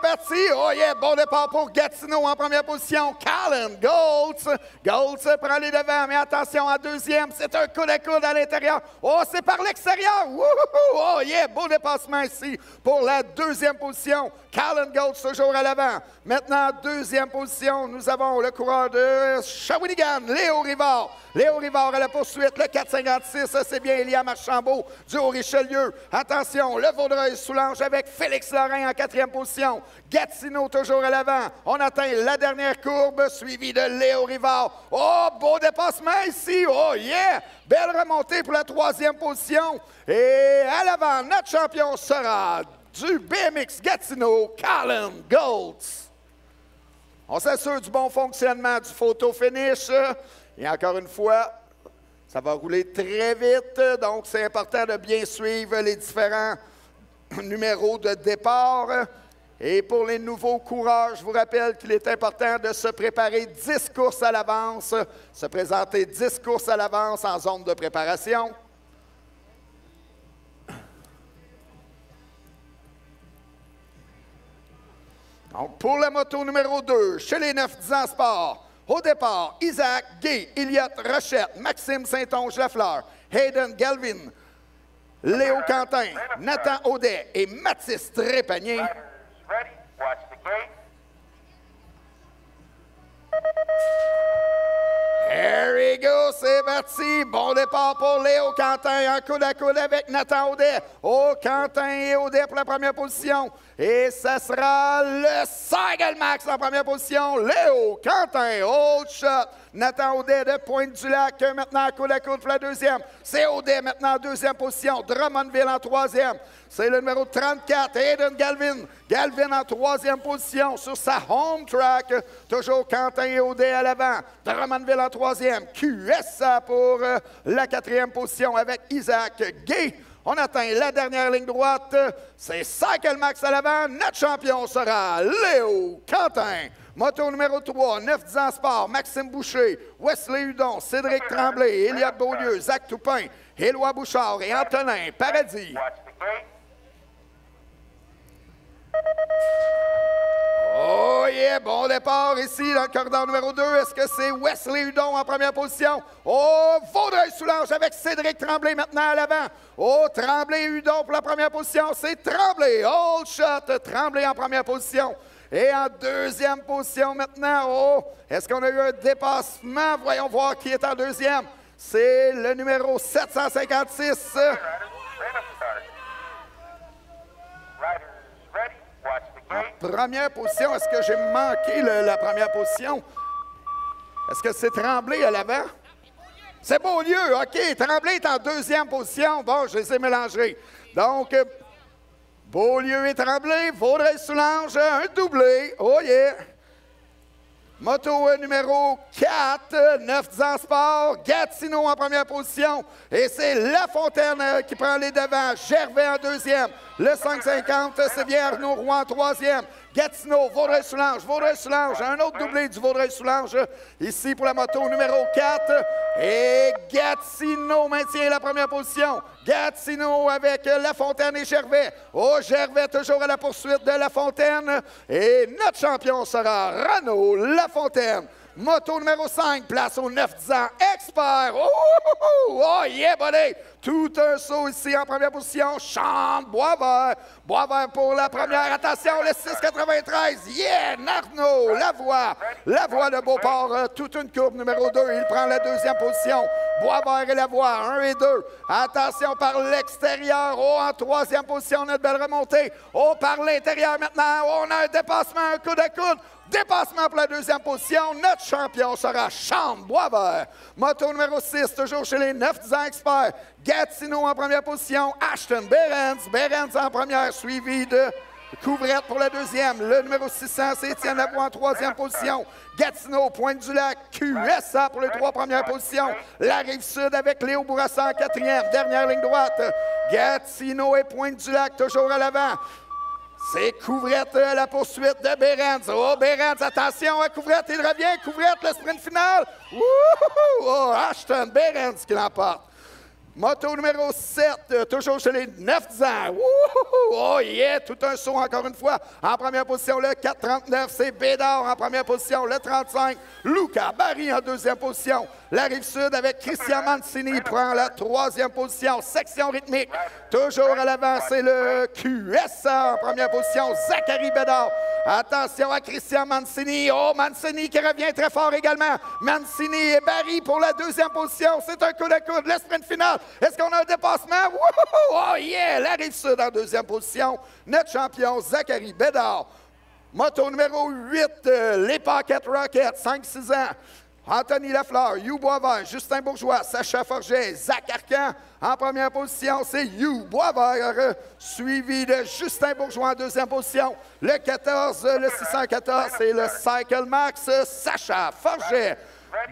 parti. Oh yeah, bon départ pour Gatineau en première position. Callan Goltz. Goltz prend les devants, mais attention en deuxième. C'est un coude à coude à l'intérieur. Oh, c'est par l'extérieur. Oh yeah, beau dépassement ici pour la deuxième position. Callan Goltz toujours à l'avant. Maintenant, deuxième position, nous avons le coureur de Shawinigan, Léo Rivard. Léo Rivard à la poursuite, le 4,56, c'est bien Eliam Archambault du Haut-Richelieu. Attention, le Vaudreuil-Soulanges avec Félix Lorrain en quatrième position. Gatineau toujours à l'avant. On atteint la dernière courbe, suivi de Léo Rivard. Oh, beau dépassement ici. Oh yeah! Belle remontée pour la troisième position. Et à l'avant, notre champion sera du BMX Gatineau, Callan Goltz. On s'assure du bon fonctionnement du photo-finish. Et encore une fois, ça va rouler très vite, donc c'est important de bien suivre les différents numéros de départ. Et pour les nouveaux coureurs, je vous rappelle qu'il est important de se préparer 10 courses à l'avance, se présenter 10 courses à l'avance en zone de préparation. Donc, pour la moto numéro 2, chez les 9-10 ans sport, au départ, Isaac Gay, Elliott Rochette, Maxime Saint-Onge-Lafleur, Hayden Galvin, Léo Quentin, Nathan Audet et Mathis Trépanier. There we go, c'est parti. Bon départ pour Léo Quentin en coude à coude avec Nathan Audet. Oh, Quentin et Audet pour la première position. Et ça sera le Cycle Max en première position. Léo Quentin, hold shot. Nathan Audet de Pointe-du-Lac maintenant coude à coude pour la deuxième. C'est Audet maintenant en deuxième position. Drummondville en troisième. C'est le numéro 34, Hayden Galvin. Galvin en troisième position sur sa home track. Toujours Quentin et Audet à l'avant. Drummondville en troisième. QSA pour la quatrième position avec Isaac Gay. On atteint la dernière ligne droite. C'est Cycle Max à l'avant. Notre champion sera Léo Quentin. Moto numéro 3, 9-10 ans sport, Maxime Boucher, Wesley Hudon, Cédric Tremblay, Éliott Beaulieu, Zach Toupin, Éloi Bouchard et Antonin Paradis. Oh yeah, bon départ ici dans le corridor numéro 2. Est-ce que c'est Wesley Hudon en première position? Oh, Vaudreuil-Soulanges avec Cédric Tremblay maintenant à l'avant. Oh, Tremblay et Hudon pour la première position. C'est Tremblay, hold shot, Tremblay en première position. Et en deuxième position maintenant, oh, est-ce qu'on a eu un dépassement? Voyons voir qui est en deuxième. C'est le numéro 756. En première position, est-ce que j'ai manqué la première position? Est-ce que c'est Tremblay à l'avant? C'est Beaulieu, OK. Tremblay est en deuxième position. Bon, je les ai mélangés. Donc, Beaulieu et Tremblay, Vaudreuil-Soulanges, un doublé. Oh yeah! Moto numéro 4, 9-10 ans sport, Gatineau en première position. Et c'est Lafontaine qui prend les devants. Gervais en deuxième. Le 550, c'est bien Arnaud Roy en troisième. Gatineau, Vaudreuil-Soulanges, Vaudreuil-Soulanges, un autre doublé du Vaudreuil-Soulanges ici pour la moto numéro 4. Et Gatineau maintient la première position. Gatineau avec Lafontaine et Gervais. Oh, Gervais toujours à la poursuite de Lafontaine. Et notre champion sera Renaud Lafontaine. Moto numéro 5, place aux 9-10 ans, expert. Oh yeah, buddy! Tout un saut ici en première position. Chante Boisvert. Boisvert pour la première. Attention, le 6,93. Yeah, Narnaud, Lavoie de Beauport. Toute une courbe numéro 2. Il prend la deuxième position. Boisvert et Lavoie, 1 et 2. Attention par l'extérieur. Oh, en troisième position, notre belle remontée. Oh, par l'intérieur maintenant. Oh, on a un dépassement, un coude à coude. Dépassement pour la deuxième position. Notre champion sera Chante Boisvert. Moto numéro 6, toujours chez les 9-10 ans experts. Gatineau en première position. Ashton Behrens. Behrens en première, suivi de Couvrette pour la deuxième. Le numéro 600, c'est Étienne Lavoie en troisième position. Gatineau, Pointe-du-Lac, QSA pour les trois premières positions. La Rive-Sud avec Léo Bourassa en quatrième. Dernière ligne droite. Gatineau et Pointe-du-Lac toujours à l'avant. C'est Couvrette à la poursuite de Behrens. Oh, Behrens, attention à Couvrette, il revient. Couvrette, le sprint final. Oh, Ashton Behrens qui l'emporte. Moto numéro 7, toujours chez les 9 ans. Wouhou! Oh yeah! Tout un saut encore une fois. En première position, le 4,39, c'est Bédard en première position. Le 35, Luca Barry en deuxième position. La Rive-Sud avec Christian Mancini prend la troisième position. Section rythmique, toujours à l'avant, c'est le QS en première position. Zachary Bédard. Attention à Christian Mancini. Oh, Mancini qui revient très fort également. Mancini et Barry pour la deuxième position. C'est un coup de coude. Le sprint final. Est-ce qu'on a un dépassement? Wouhou! Oh yeah! La Rive-Sud en deuxième position. Notre champion, Zachary Bédard. Moto numéro 8, les Pocket Rockets, 5-6 ans. Anthony Lafleur, Hugh Boisvert, Justin Bourgeois, Sacha Forget, Zach Arcan. En première position, c'est Hugh Boisvert, suivi de Justin Bourgeois en deuxième position. Le 14, le 614, c'est le Cycle Max, Sacha Forget.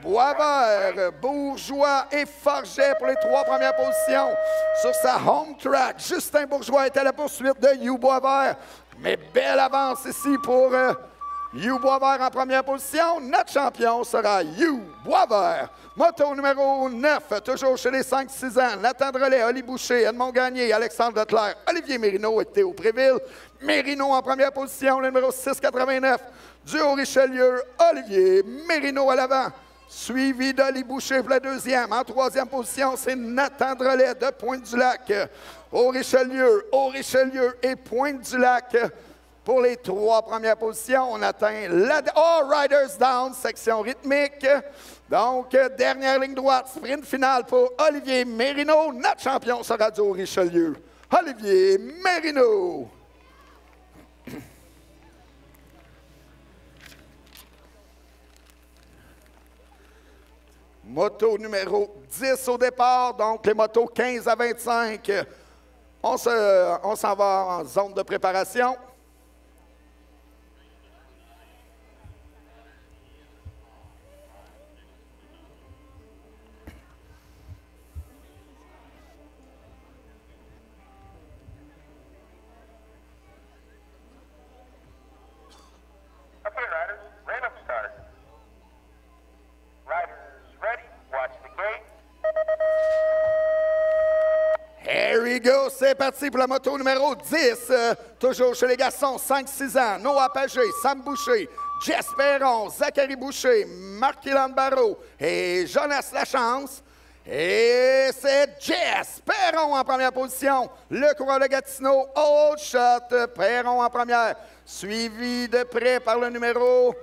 Boisvert, Bourgeois et Forget pour les trois premières positions. Sur sa home track, Justin Bourgeois est à la poursuite de Hugh Boisvert. Mais belle avance ici pour Hugh Boisvert en première position. Notre champion sera Hugh Boisvert. Moto numéro 9, toujours chez les 5-6 ans. Nathan Drolet, Oli Boucher, Edmond Gagné, Alexandre Leclerc, Olivier Mérino et Théo Préville. Mérino en première position, le numéro 6,89. Du Haut-Richelieu, Olivier Mérino à l'avant. Suivi d'Oli Boucher pour la deuxième. En troisième position, c'est Nathan Drolet de Pointe-du-Lac. Haut-Richelieu et Pointe-du-Lac. Pour les trois premières positions, on atteint la Riders Down, section rythmique. Donc, dernière ligne droite, sprint final pour Olivier Mérino. Notre champion sera du Haut-Richelieu. Olivier Mérino. Moto numéro 10 au départ, donc les motos 15 à 25. On s'en va en zone de préparation. Here we go, c'est parti pour la moto numéro 10. Toujours chez les garçons, 5-6 ans. Noah Pagé, Sam Boucher, Jess Perron, Zachary Boucher, Marc-Ilan Barreau et Jonas Lachance. Et c'est Jess Perron en première position. Le coureur de Gatineau, Old Shot, Perron en première. Suivi de près par le numéro...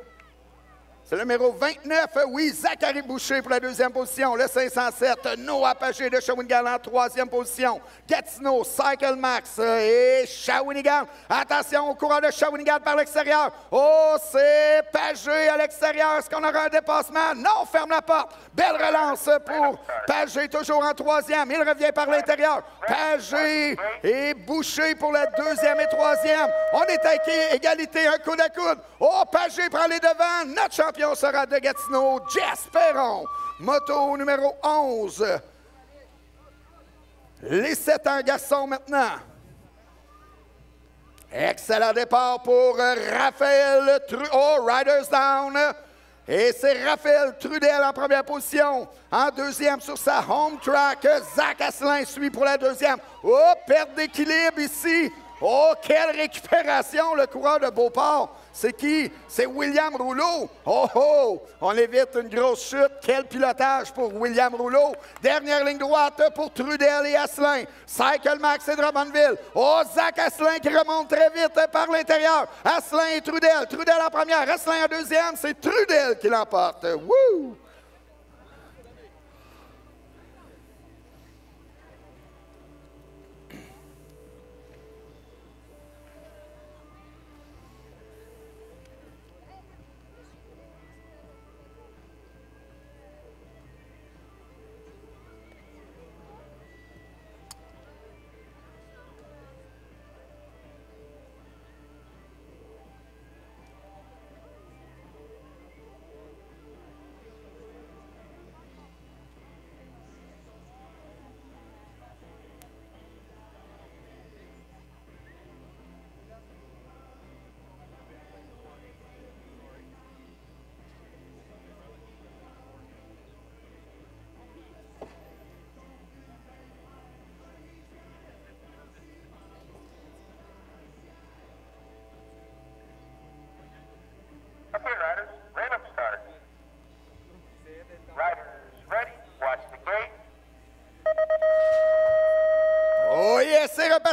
C'est le numéro 29, oui, Zachary Boucher pour la deuxième position. Le 507, Noah Pagé de Shawinigan en troisième position. Gatineau, Cycle Max et Shawinigan. Attention au coureur de Shawinigan par l'extérieur. Oh, c'est Pagé à l'extérieur. Est-ce qu'on aura un dépassement? Non, ferme la porte. Belle relance pour Pagé, toujours en troisième. Il revient par l'intérieur. Pagé et Boucher pour la deuxième et troisième. On est à égalité, un coude à coude. Oh, Pagé prend les devants. Notre champion sera de Gatineau, Jess Perron. Moto numéro 11. Les 7 ans garçons maintenant. Excellent départ pour Raphaël Riders Down. Et c'est Raphaël Trudel en première position. En deuxième sur sa home track, Zach Asselin suit pour la deuxième. Oh, perte d'équilibre ici. Oh, quelle récupération, le coureur de Beauport. C'est qui? C'est William Rouleau. Oh, oh! On évite une grosse chute. Quel pilotage pour William Rouleau. Dernière ligne droite pour Trudel et Asselin. Cycle Max et Drummondville. Oh, Zach Asselin qui remonte très vite par l'intérieur. Asselin et Trudel. Trudel en première, Asselin en deuxième. C'est Trudel qui l'emporte. Wouh!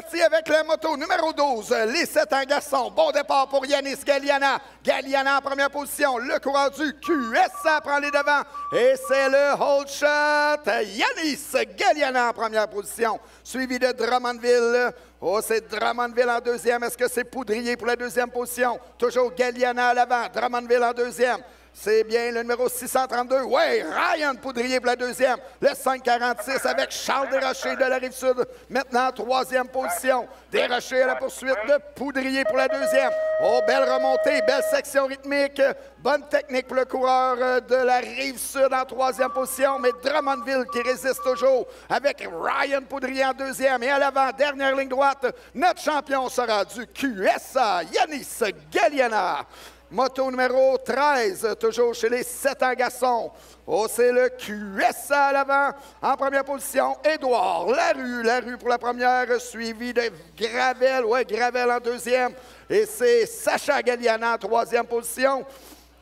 parti avec la moto numéro 12, les 7 en garçon. Bon départ pour Yanis Galliana. Galliana en première position. Le coureur du QSA prend les devants. Et c'est le hold shot. Yanis Galliana en première position. Suivi de Drummondville. Oh, c'est Drummondville en deuxième. Est-ce que c'est Poudrier pour la deuxième position? Toujours Galliana à l'avant. Drummondville en deuxième. C'est bien le numéro 632. Oui, Ryan Poudrier pour la deuxième. Le 546 avec Charles Desrochers de la Rive-Sud. Maintenant, en troisième position. Desrochers à la poursuite de Poudrier pour la deuxième. Oh, belle remontée, belle section rythmique. Bonne technique pour le coureur de la Rive-Sud en troisième position. Mais Drummondville qui résiste toujours avec Ryan Poudrier en deuxième. Et à l'avant, dernière ligne droite, notre champion sera du QSA, Yanis Galliana. Moto numéro 13, toujours chez les 7 en garçon. Oh, c'est le QSA à l'avant. En première position, Édouard Larue pour la première, suivi de Gravel. Oui, Gravel en deuxième. Et c'est Sacha Galliana en troisième position.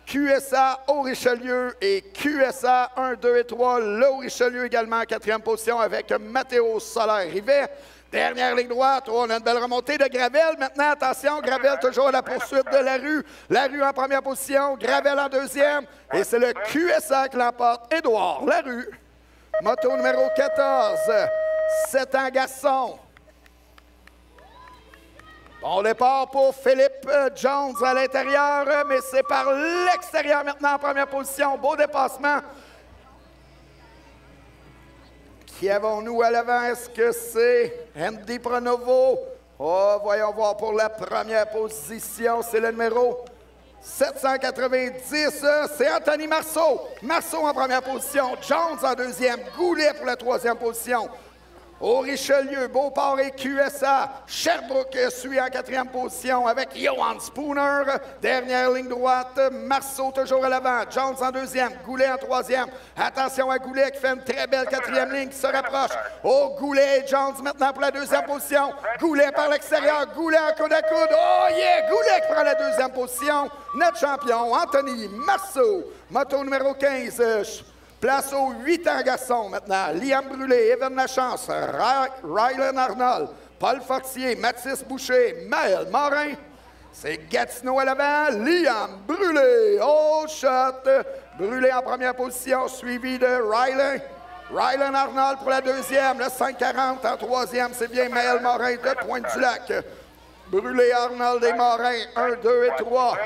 QSA au Richelieu et QSA 1, 2 et 3. Le Richelieu également en quatrième position avec Mathéo Solaire-Rivet. Dernière ligne droite. Oh, on a une belle remontée de Gravel. Maintenant, attention, Gravel toujours à la poursuite de Larue. Larue en première position, Gravel en deuxième. Et c'est le QSA qui l'emporte, Édouard Larue. Moto numéro 14, 7 ans garçon. Bon départ pour Philippe Jones à l'intérieur, mais c'est par l'extérieur maintenant en première position. Beau dépassement. Qui avons-nous à l'avant? Est-ce que c'est Andy Pronovo? Oh, voyons voir pour la première position. C'est le numéro 790. C'est Anthony Marceau. Marceau en première position. Jones en deuxième. Goulet pour la troisième position. Au Richelieu, Beauport et QSA. Sherbrooke suit en quatrième position avec Johan Spooner. Dernière ligne droite, Marceau toujours à l'avant. Jones en deuxième, Goulet en troisième. Attention à Goulet qui fait une très belle quatrième ligne qui se rapproche. Oh, Goulet et Jones maintenant pour la deuxième position. Goulet par l'extérieur, Goulet en coude à coude. Oh yeah, Goulet qui prend la deuxième position. Notre champion, Anthony Marceau. Moto numéro 15. Place aux 8 ans garçons maintenant. Liam Brûlé, Evan Lachance, Rylan Arnold, Paul Fortier, Mathis Boucher, Maël Morin. C'est Gatineau à l'avant, Liam Brûlé. Oh, shot. Brûlé en première position, suivi de Rylan Arnold pour la deuxième. Le 540 en troisième, c'est bien Maël Morin de Pointe-du-Lac. Brûlé, Arnold et Morin, 1, 2 et 3.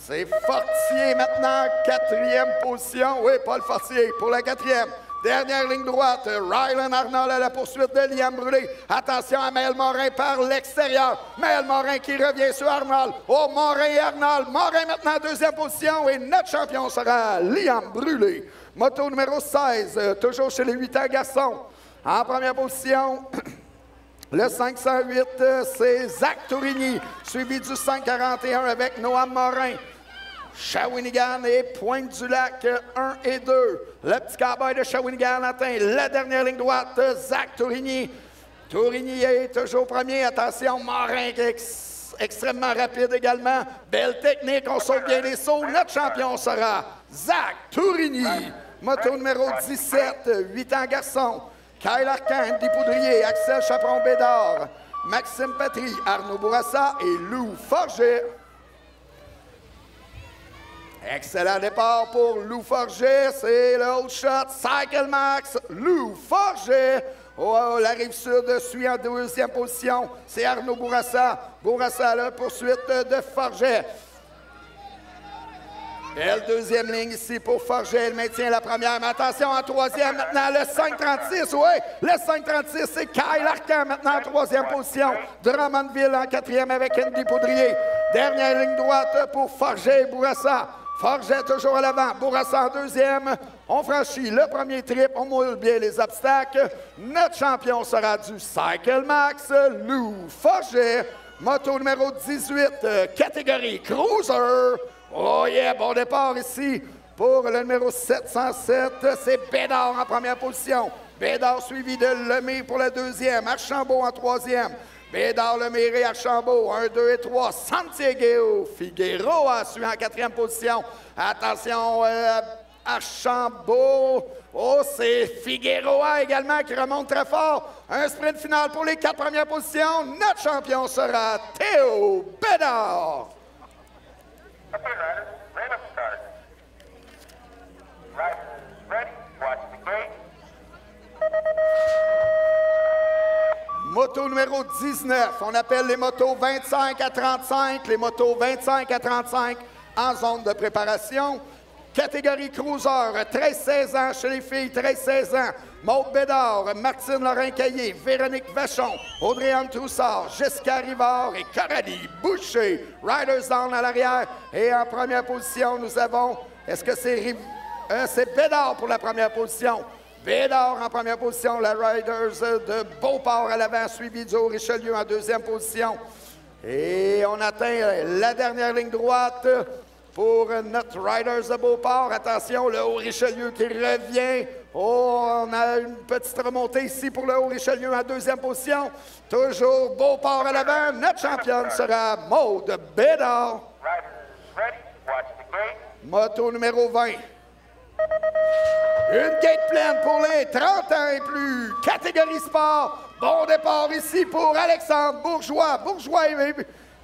C'est Fortier maintenant, quatrième position. Oui, Paul Fortier pour la quatrième. Dernière ligne droite, Rylan Arnold à la poursuite de Liam Brûlé. Attention à Maël Morin par l'extérieur. Maël Morin qui revient sur Arnold. Oh, Morin et Arnold. Morin maintenant en deuxième position et notre champion sera Liam Brûlé. Moto numéro 16, toujours chez les 8 ans garçons. En première position... Le 508, c'est Zach Tourigny, suivi du 541 avec Noam Morin. Shawinigan et Pointe-du-Lac, 1 et 2. Le petit cowboy de Shawinigan atteint la dernière ligne droite, Zach Tourigny. Tourigny est toujours premier. Attention, Morin qui est extrêmement rapide également. Belle technique, on sauve bien les sauts. Notre champion sera Zach Tourigny. Moto numéro 17, 8 ans garçon. Kyle Arcan, Andy Poudrier, Axel Chaperon-Bédard, Maxime Patry, Arnaud Bourassa et Lou Forget. Excellent départ pour Lou Forget. C'est le hold shot. Cycle Max, Lou Forget. Oh, la Rive-Sud suit en deuxième position. C'est Arnaud Bourassa. Bourassa à la poursuite de Forget. Belle deuxième ligne ici pour Forget. Il maintient la première. Mais attention, en troisième, maintenant, le 536. Oui, le 536, c'est Kyle Arcan, maintenant en troisième position. Drummondville en quatrième avec Andy Poudrier. Dernière ligne droite pour Forget et Bourassa. Forget toujours à l'avant. Bourassa en deuxième. On franchit le premier trip. On moule bien les obstacles. Notre champion sera du Cycle Max, Lou Forget. Moto numéro 18, catégorie Cruiser. Oh yeah, bon départ ici pour le numéro 707. C'est Bédard en première position. Bédard suivi de Lemay pour la deuxième. Archambault en troisième. Bédard, Lemay et Archambault. 1, 2 et 3. Santiago Figueroa suit en quatrième position. Attention, Archambault. Oh, c'est Figueroa également qui remonte très fort. Un sprint final pour les 4 premières positions. Notre champion sera Théo Bédard. Okay, riders, ready to start. Riders ready, watch the gate. Moto numéro 19, on appelle les motos 25 à 35, les motos 25 à 35 en zone de préparation. Catégorie cruiser, 13-16 ans chez les filles, 13-16 ans. Maude Bédard, Martine Lorrain-Caillé, Véronique Vachon, Audrey-Anne Troussard, Jessica Rivard et Coralie Boucher. Riders down à l'arrière. Et en première position, nous avons, est-ce que c'est Bédard pour la première position? Bédard en première position, la Riders de Beauport à l'avant, suivi du Haut-Richelieu en deuxième position. Et on atteint la dernière ligne droite pour notre Riders de Beauport. Attention, le Haut-Richelieu qui revient. Oh, on a une petite remontée ici pour le Haut-Richelieu en deuxième position. Toujours Beauport à l'avant. Notre championne sera Maude Bédard. Riders ready, watch the gate. Moto numéro 20. Une gate pleine pour les 30 ans et plus. Catégorie sport. Bon départ ici pour Alexandre Bourgeois. Bourgeois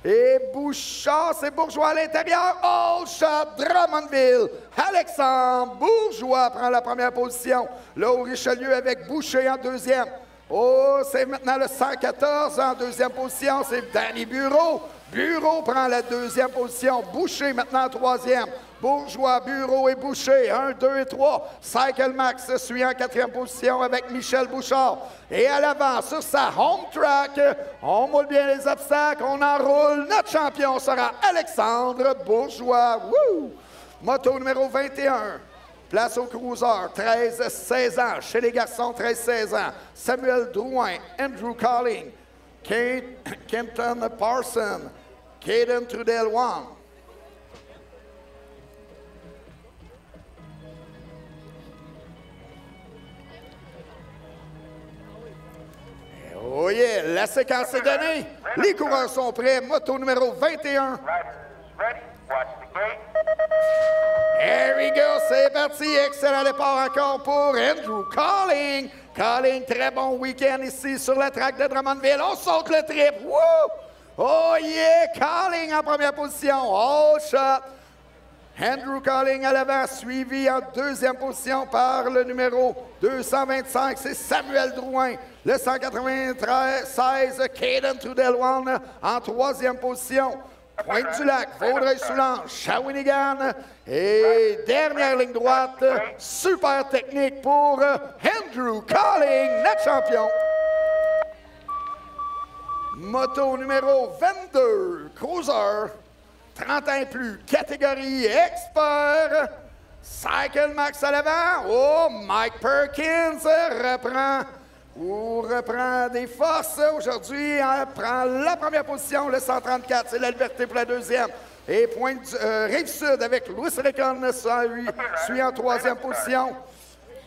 et Bouchard. C'est Bourgeois à l'intérieur. All shot Drummondville. Alexandre Bourgeois prend la première position. Le Haut-Richelieu avec Boucher en deuxième. Oh, c'est maintenant le 114 en deuxième position. C'est Danny Bureau. Bureau prend la deuxième position. Boucher maintenant en troisième. Bourgeois, Bureau et Boucher, 1, 2 et 3. Cycle Max suit en quatrième position avec Michel Bouchard. Et à l'avant, sur sa home track, on moule bien les obstacles, on enroule. Notre champion sera Alexandre Bourgeois. Woo! Moto numéro 21. Place au cruiser, 13-16 ans. Chez les garçons, 13-16 ans. Samuel Drouin, Andrew Colling, Kenton Parson, Caden Trudel-Wang. Oh yeah, la séquence est donnée. Les coureurs sont prêts. Moto numéro 21. Riders ready, watch the gate. Here we go, c'est parti. Excellent départ encore pour Andrew Colling. Colling, très bon week-end ici sur la track de Drummondville. On saute le trip. Woo! Oh yeah, Colling en première position. All shot. Andrew Colling à l'avant, suivi en deuxième position par le numéro 225, c'est Samuel Drouin. Le 196, Caden Trudel-Wang en troisième position. Pointe-du-Lac, Vaudreuil-Soulanges, Shawinigan. Et dernière ligne droite, super technique pour Andrew Colling, notre champion. Moto numéro 22, Cruiser. 30 ans et plus, catégorie expert. Cycle Max à l'avant. Oh, Mike Perkins reprend des forces. Aujourd'hui, prend la première position, le 134. C'est la Liberté pour la deuxième. Et Rive-Sud avec Louis Recon suit en troisième position.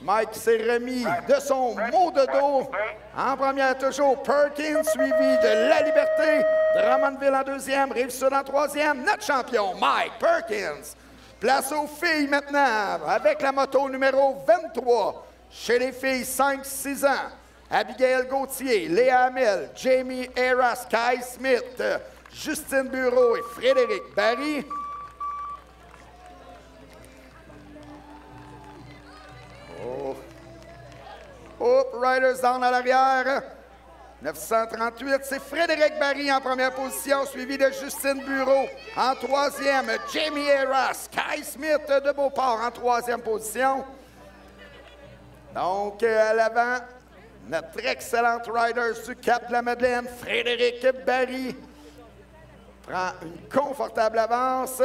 Mike s'est remis de son mot de dos. En première, toujours Perkins, suivi de La Liberté. Drummondville en deuxième, Rive-Sud en troisième. Notre champion, Mike Perkins. Place aux filles maintenant, avec la moto numéro 23. Chez les filles, 5-6 ans. Abigail Gauthier, Léa Hamel, Jamie Harris, Kai Smith, Justine Bureau et Frédéric Barry. Oh, Riders down à l'arrière. 938, c'est Frédéric Barry en première position, suivi de Justine Bureau en troisième. Jamie Harris, Kai Smith de Beauport en troisième position. Donc, à l'avant, notre excellente Riders du Cap-de-la-Madeleine, Frédéric Barry, prend une confortable avance.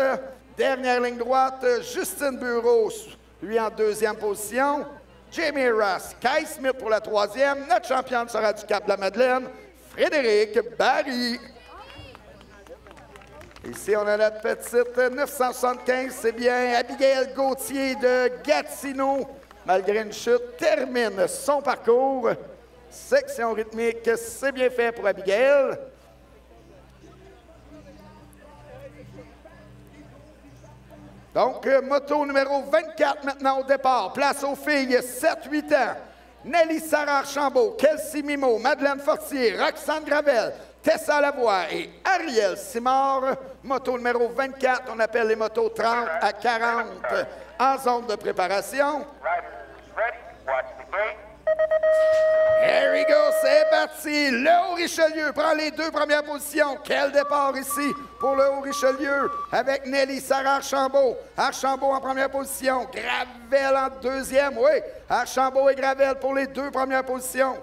Dernière ligne droite, Justine Bureau, lui en deuxième position. Jamie Harris, Kai Smith pour la troisième. Notre championne sera du Cap-de-la-Madeleine, Frédéric Barry. Ici, on a notre petite 975, c'est bien Abigail Gauthier de Gatineau. Malgré une chute, termine son parcours. Section rythmique, c'est bien fait pour Abigail. Donc, moto numéro 24 maintenant au départ. Place aux filles 7-8 ans. Nelly Sarah Archambault, Kelsey Mimo, Madeleine Fortier, Roxane Gravel, Tessa Lavoie et Ariel Simard. Moto numéro 24, on appelle les motos 30 à 40 en zone de préparation. Riders ready. Watch the gate. Here we go, c'est parti. Le Haut-Richelieu prend les deux premières positions. Quel départ ici pour le Haut-Richelieu avec Nelly Sarah Archambault. Archambault en première position. Gravel en deuxième. Oui, Archambault et Gravel pour les deux premières positions.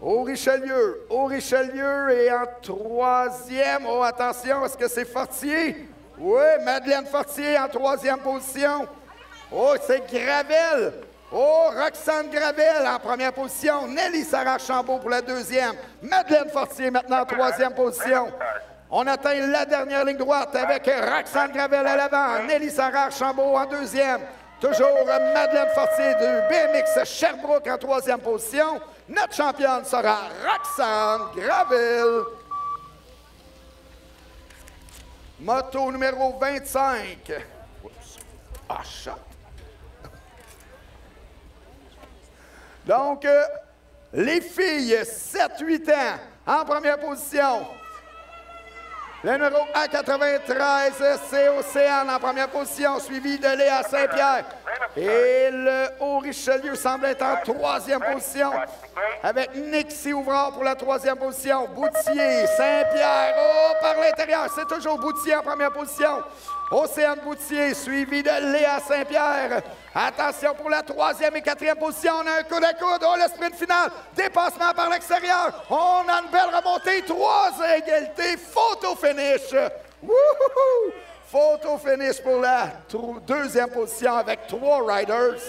Haut-Richelieu. Haut-Richelieu est en troisième. Oh, attention, est-ce que c'est Fortier? Oui, Madeleine Fortier en troisième position. Oh, c'est Gravel. Oh, Roxane Gravel en première position. Nelly Sarah Archambault pour la deuxième. Madeleine Fortier maintenant en troisième position. On atteint la dernière ligne droite avec Roxane Gravel à l'avant. Nelly Sarah Archambault en deuxième. Toujours Madeleine Fortier de BMX Sherbrooke en troisième position. Notre championne sera Roxane Gravel. Moto numéro 25. Oups. Ah, chat. Donc, les filles, 7-8 ans, en première position. Le numéro A93, c'est Océane en première position, suivi de Léa Saint-Pierre. Et le Haut-Richelieu semble être en troisième position, avec Nixie Ouvrard pour la troisième position. Boutier, Saint-Pierre, oh, par l'intérieur, c'est toujours Boutier en première position. Océane Boutier, suivi de Léa Saint-Pierre. Attention pour la troisième et quatrième position. On a un coude à coude. Oh, le sprint final. Dépassement par l'extérieur. On a une belle remontée. 3 égalités. Photo finish. Wouhou! Photo finish pour la deuxième position avec 3 riders.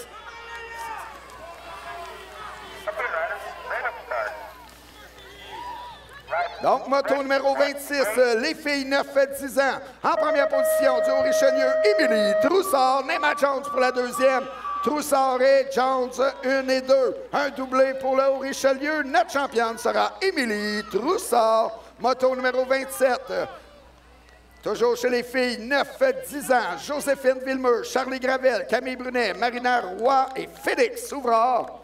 Donc, moto numéro 26, les filles 9-10 ans. En première position, du Haut-Richelieu, Émilie Troussard, Nema Jones pour la deuxième. Troussard et Jones, 1 et 2. Un doublé pour le Haut-Richelieu. Notre championne sera Émilie Troussard. Moto numéro 27. Toujours chez les filles, 9-10 ans. Joséphine Villemeux, Charlie Gravel, Camille Brunet, Marina Roy et Félix Ouvrard.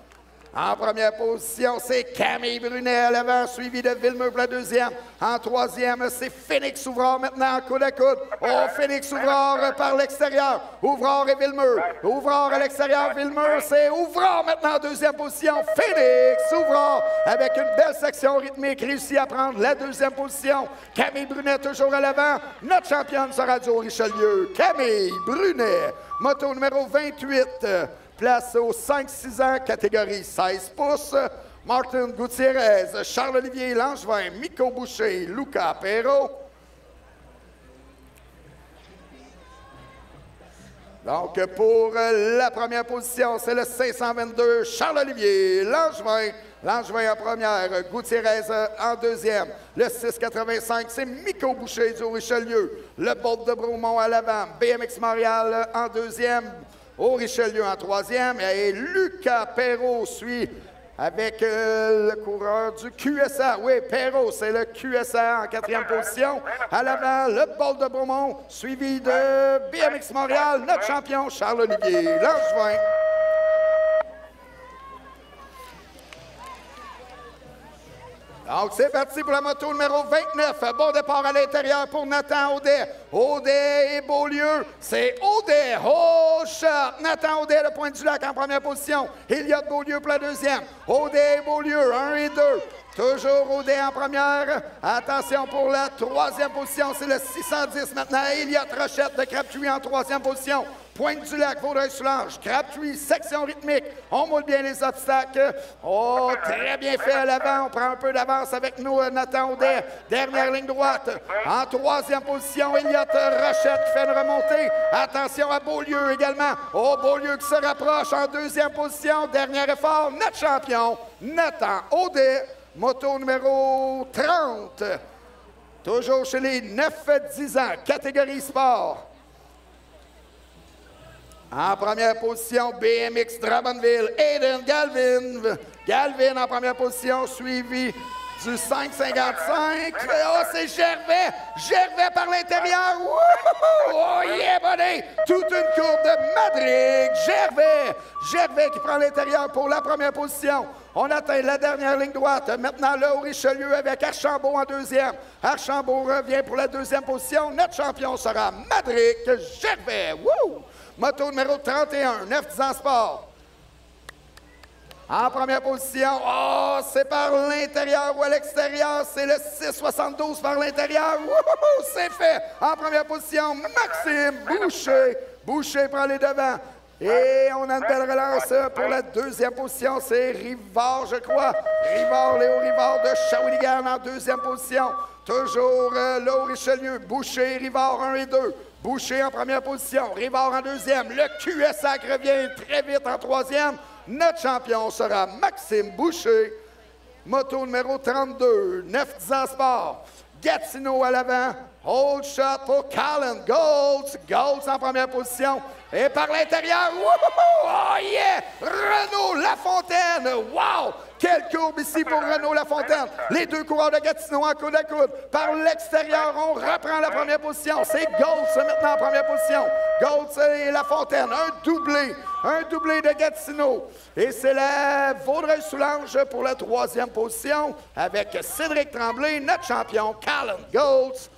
En première position, c'est Camille Brunet à l'avant, suivi de Villemeux pour la deuxième. En troisième, c'est Félix Ouvrard maintenant, coude à coude. Oh, Félix Ouvrard par l'extérieur. Ouvrard et Villemeux. Ouvrard à l'extérieur, Villemeux, c'est Ouvrard maintenant en deuxième position. Félix Ouvrard avec une belle section rythmique, réussit à prendre la deuxième position. Camille Brunet toujours à l'avant. Notre championne sera du Haut-Richelieu, Camille Brunet. Moto numéro 28. Place aux 5-6 ans, catégorie 16 pouces. Martin Gutiérrez, Charles-Olivier Langevin, Miko Boucher, Luca Perrault. Donc, pour la première position, c'est le 522, Charles-Olivier Langevin. Langevin en première, Gutiérrez en deuxième. Le 685, c'est Miko Boucher du Haut-Richelieu. Le Bolt de Bromont à l'avant. BMX Montréal en deuxième. Haut-Richelieu en troisième et Lucas Perrault suit avec le coureur du QSA. Oui, Perrault, c'est le QSA en quatrième position. À l'avant, le Bolt de Beaumont, suivi de BMX Montréal, notre champion Charles-Olivier Langevin. Donc, c'est parti pour la moto numéro 29. Bon départ à l'intérieur pour Nathan Audet. Audet et Beaulieu. C'est Audet. Oh, shot. Nathan Audet, le point du lac en première position. Elliott Beaulieu pour la deuxième. Audet et Beaulieu, 1 et 2. Toujours Audet en première. Attention pour la troisième position. C'est le 610 maintenant. Elliott Rochette de Crabtree en troisième position. Pointe du lac, Vaudreuil-Soulanges, Crabtree, section rythmique. On moule bien les obstacles. Oh, très bien fait à l'avant. On prend un peu d'avance avec nous, Nathan Audet. Dernière ligne droite. En troisième position, Elliott Rochette qui fait une remontée. Attention à Beaulieu également. Oh, Beaulieu qui se rapproche en deuxième position. Dernier effort, notre champion, Nathan Audet. Moto numéro 30. Toujours chez les 9-10 ans, catégorie sport. En première position, BMX Drummondville, Aiden Galvin. Galvin en première position, suivi du 5,55. Oh, c'est Gervais. Gervais par l'intérieur. Wouhou! Oh, yeah, buddy! Toute une courbe de Madrid. Gervais. Gervais qui prend l'intérieur pour la première position. On atteint la dernière ligne droite. Maintenant, là, au Richelieu avec Archambault en deuxième. Archambault revient pour la deuxième position. Notre champion sera Madrid Gervais. Wouh! Moto numéro 31, 9-10 ans sport. En première position, oh, c'est par l'intérieur ou à l'extérieur, c'est le 6,72 par l'intérieur. C'est fait. En première position, Maxime Boucher. Boucher prend les devants. Et on a une belle relance pour la deuxième position, c'est Rivard, je crois. Rivard, Léo Rivard de Shawinigan en deuxième position. Toujours là au Richelieu, Boucher, Rivard 1 et 2. Boucher en première position, Rivard en deuxième. Le QSAC revient très vite en troisième. Notre champion sera Maxime Boucher. Moto numéro 32, 9-10 ans sport. Gatineau à l'avant. Hold shot pour Callan Golds. Golds en première position. Et par l'intérieur, oh yeah! Renaud Lafontaine. Wow! Quelle courbe ici pour Renaud Lafontaine. Les deux coureurs de Gatineau en coude à coude. Par l'extérieur, on reprend la première position. C'est Golds maintenant en première position. Golds et Lafontaine. Un doublé de Gatineau. Et c'est la Vaudreuil-Soulanges pour la troisième position avec Cédric Tremblay, notre champion, Callan Golds.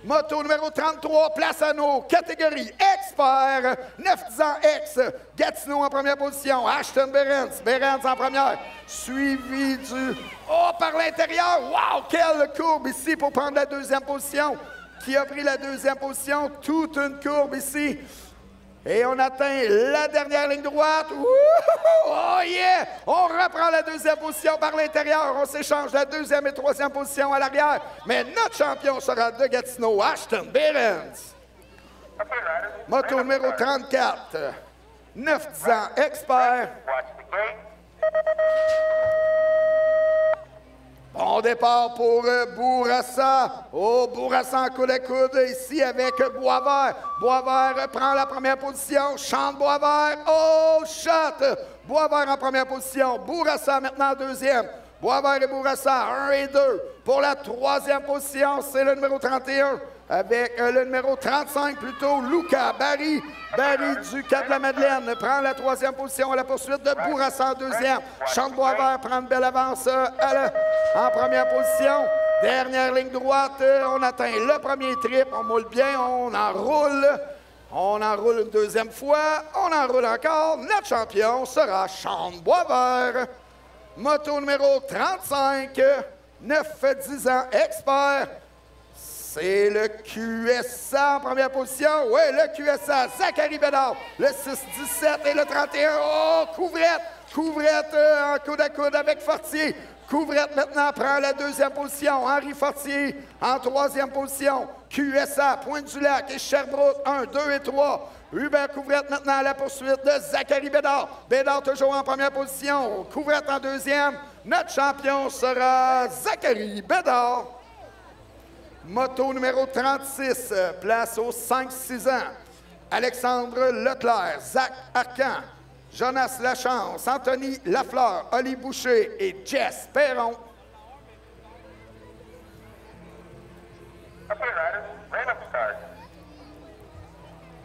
Moto numéro 33, place à nos catégories expert, 9-10 ans ex, Gatineau en première position, Ashton Behrens, Behrens en première, suivi du... Oh, par l'intérieur, wow, quelle courbe ici pour prendre la deuxième position. Qui a pris la deuxième position? Toute une courbe ici. Et on atteint la dernière ligne droite. Oh yeah! On reprend la deuxième position par l'intérieur. On s'échange la deuxième et troisième position à l'arrière. Mais notre champion sera de Gatineau, Ashton Behrens. Moto numéro 34. 9-10 ans, expert. Bon départ pour Bourassa. Oh, Bourassa en coude à coude ici avec Boisvert. Boisvert prend la première position. Chante Boisvert. Oh, shot. Boisvert en première position. Bourassa maintenant en deuxième. Boisvert et Bourassa, 1 et 2. Pour la troisième position, c'est le numéro 31 avec le numéro 35 plutôt, Lucas Barry. Barry du Cap-de-la-Madeleine prend la troisième position à la poursuite de Bourassa en deuxième. Chante Boisvert prend une belle avance en première position. Dernière ligne droite, on atteint le premier trip, on moule bien, on enroule. On enroule une deuxième fois, on enroule encore. Notre champion sera Chante Boisvert. Moto numéro 35, 9-10 ans, expert. C'est le QSA en première position. Oui, le QSA, Zachary Bédard. Le 6-17 et le 31. Oh, Couvrette. Couvrette en coude à coude avec Fortier. Couvrette maintenant prend la deuxième position. Henri Fortier en troisième position. QSA, Pointe-du-Lac et Sherbrooke, 1, 2 et 3. Hubert Couvrette maintenant à la poursuite de Zachary Bédard. Bédard toujours en première position. Couvrette en deuxième. Notre champion sera Zachary Bédard. Moto numéro 36, place aux 5-6 ans. Alexandre Leclerc, Zach Arcan, Jonas Lachance, Anthony Lafleur, Oli Boucher et Jess Perron. Okay, riders, ready to start.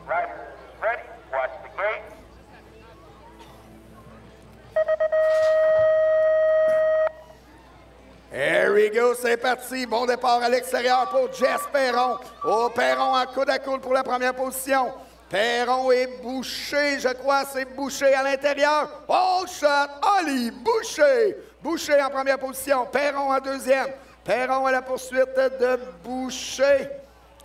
Riders ready, watch the gate. Here we go, c'est parti. Bon départ à l'extérieur pour Jess Perron. Oh, Perron en coude à coude pour la première position. Perron et Boucher, je crois, c'est Boucher à l'intérieur. Oh, shot, Oli Boucher. Boucher en première position, Perron en deuxième. Perron à la poursuite de Boucher.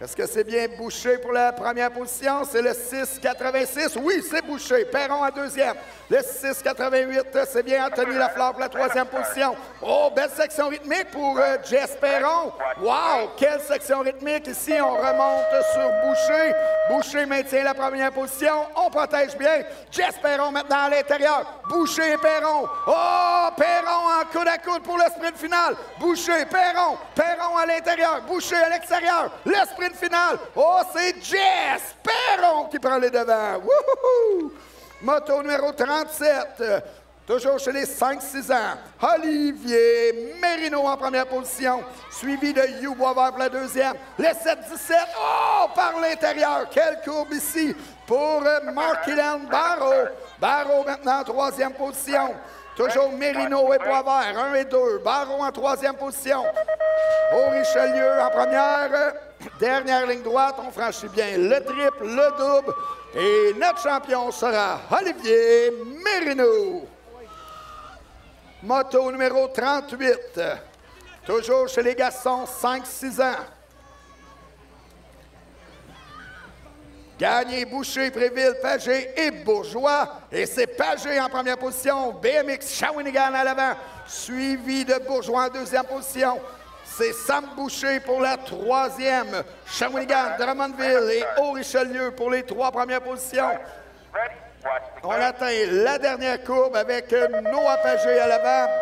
Est-ce que c'est bien Boucher pour la première position? C'est le 6,86. Oui, c'est Boucher. Perron en deuxième. Le 6,88, c'est bien Anthony Lafleur pour la troisième position. Oh, belle section rythmique pour Jess Perron. Wow, quelle section rythmique. Ici, on remonte sur Boucher. Boucher maintient la première position. On protège bien. Jess Perron maintenant à l'intérieur. Boucher et Perron. Oh, Perron en coude à coude pour le sprint final. Boucher, Perron. Perron à l'intérieur. Boucher à l'extérieur. Le sprint final. Oh, c'est Jess Perron qui prend les devants. Wouhou! Moto numéro 37. Toujours chez les 5-6 ans, Olivier Mérino en première position, suivi de Hugh Boisvert pour la deuxième. Les 7-17, oh, par l'intérieur, quelle courbe ici pour Mark-Hélène Barreau. Barreau maintenant en troisième position. Toujours Mérino et Boisvert, 1 et 2. Barreau en troisième position. Au Richelieu en première. Dernière ligne droite, on franchit bien le triple, le double. Et notre champion sera Olivier Mérino. Moto numéro 38. Toujours chez les garçons, 5-6 ans. Gagné, Boucher, Préville, Pagé et Bourgeois. Et c'est Pagé en première position. BMX Shawinigan à l'avant, suivi de Bourgeois en deuxième position. C'est Sam Boucher pour la troisième. Shawinigan, Drummondville et Haut-Richelieu pour les trois premières positions. On atteint la dernière courbe avec Noah Pagé à l'avant.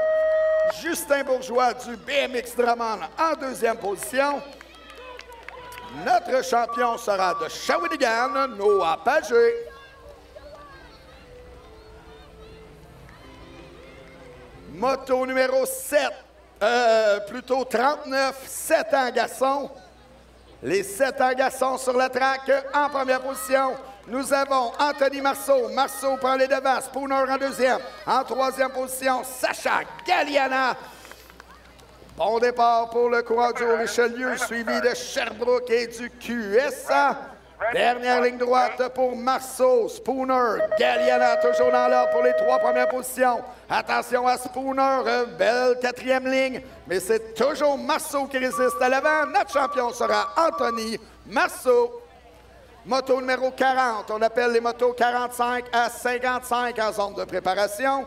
Justin Bourgeois du BMX Drummond en deuxième position. Notre champion sera de Shawinigan, Noah Pagé. Moto numéro 7, plutôt 39, 7 ans garçons. Les 7 ans garçons sur la track en première position. Nous avons Anthony Marceau. Marceau prend les devants. Spooner en deuxième. En troisième position, Sacha Galliana. Bon départ pour le coureur du Richelieu, suivi de Sherbrooke et du QSA. Dernière ligne droite pour Marceau, Spooner, Galliana, toujours dans l'ordre pour les trois premières positions. Attention à Spooner, belle quatrième ligne, mais c'est toujours Marceau qui résiste à l'avant. Notre champion sera Anthony Marceau. Moto numéro 40, on appelle les motos 45 à 55 en zone de préparation.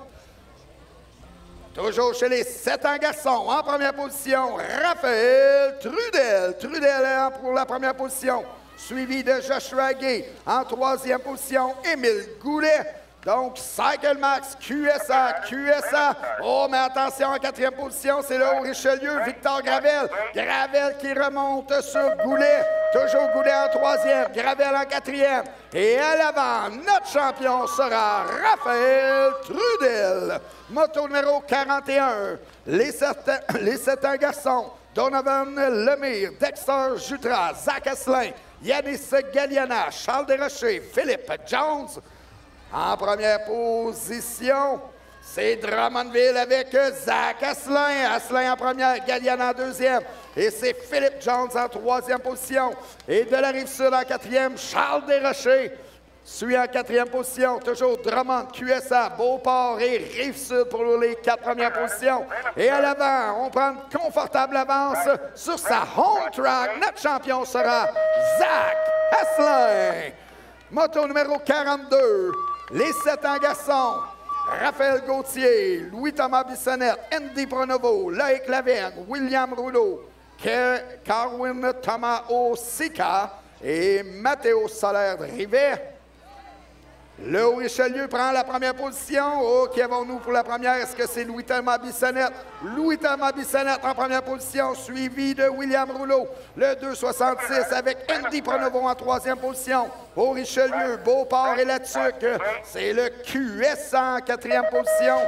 Toujours chez les 7 ans garçons, en première position, Raphaël Trudel. Trudel pour la première position, suivi de Joshua Gay. En troisième position, Émile Goulet. Donc, Cycle Max, QSA. Oh, mais attention, en quatrième position, c'est le Haut-Richelieu, Victor Gravel. Gravel qui remonte sur Goulet. Toujours Goulet en troisième, Gravel en quatrième. Et à l'avant, notre champion sera Raphaël Trudel. Moto numéro 41, les 7 ans garçons, Donovan Lemire, Dexter Jutras, Zach Asselin, Yanis Galliana, Charles Desrochers, Philippe Jones. En première position, c'est Drummondville avec Zach Asselin. Asselin en première, Galliana en deuxième. Et c'est Philippe Jones en troisième position. Et de la Rive-Sud en quatrième, Charles Desrochers suit en quatrième position. Toujours Drummond, QSA, Beauport et Rive-Sud pour les 4 premières positions. Et à l'avant, on prend une confortable avance sur sa home track. Notre champion sera Zach Asselin. Moto numéro 42. Les 7 ans garçons, Raphaël Gauthier, Louis-Thomas Bissonnette, Andy Pronovo, Loïc Lavergne, William Rouleau, Carwin Thomas Osika et Mathéo Solaire-Rivet. Le Haut-Richelieu prend la première position. Oh, qui avons-nous pour la première? Est-ce que c'est Louis-Thomas Bissonnette? Louis-Thomas Bissonnette en première position, suivi de William Rouleau. Le 2,66 avec Andy Pronovo en troisième position. Haut-Richelieu, Beauport et Latuc. C'est le QS en quatrième position.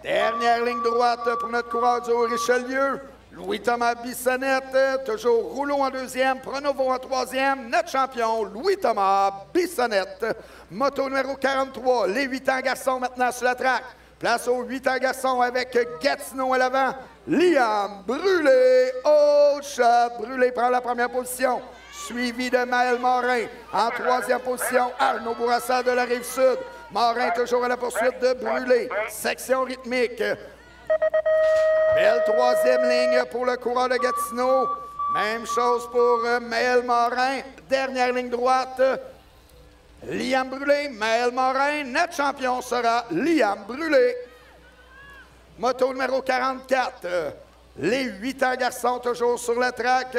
Dernière ligne droite pour notre coureur du Haut-Richelieu. Louis-Thomas Bissonnette, toujours Rouleau en deuxième, Pronovo en troisième. Notre champion, Louis-Thomas Bissonnette. Moto numéro 43, les 8 ans garçons maintenant sur la track. Place aux 8 ans garçons avec Gatineau à l'avant. Liam Brûlé, au shot. Brûlé prend la première position, suivi de Maël Morin. En troisième position, Arnaud Bourassa de la Rive-Sud. Morin toujours à la poursuite de Brûlé. Section rythmique. Belle troisième ligne pour le coureur de Gatineau. Même chose pour Maël Morin. Dernière ligne droite. Liam Brûlé, Maël Morin. Notre champion sera Liam Brûlé. Moto numéro 44. Les 8 ans garçons toujours sur la track.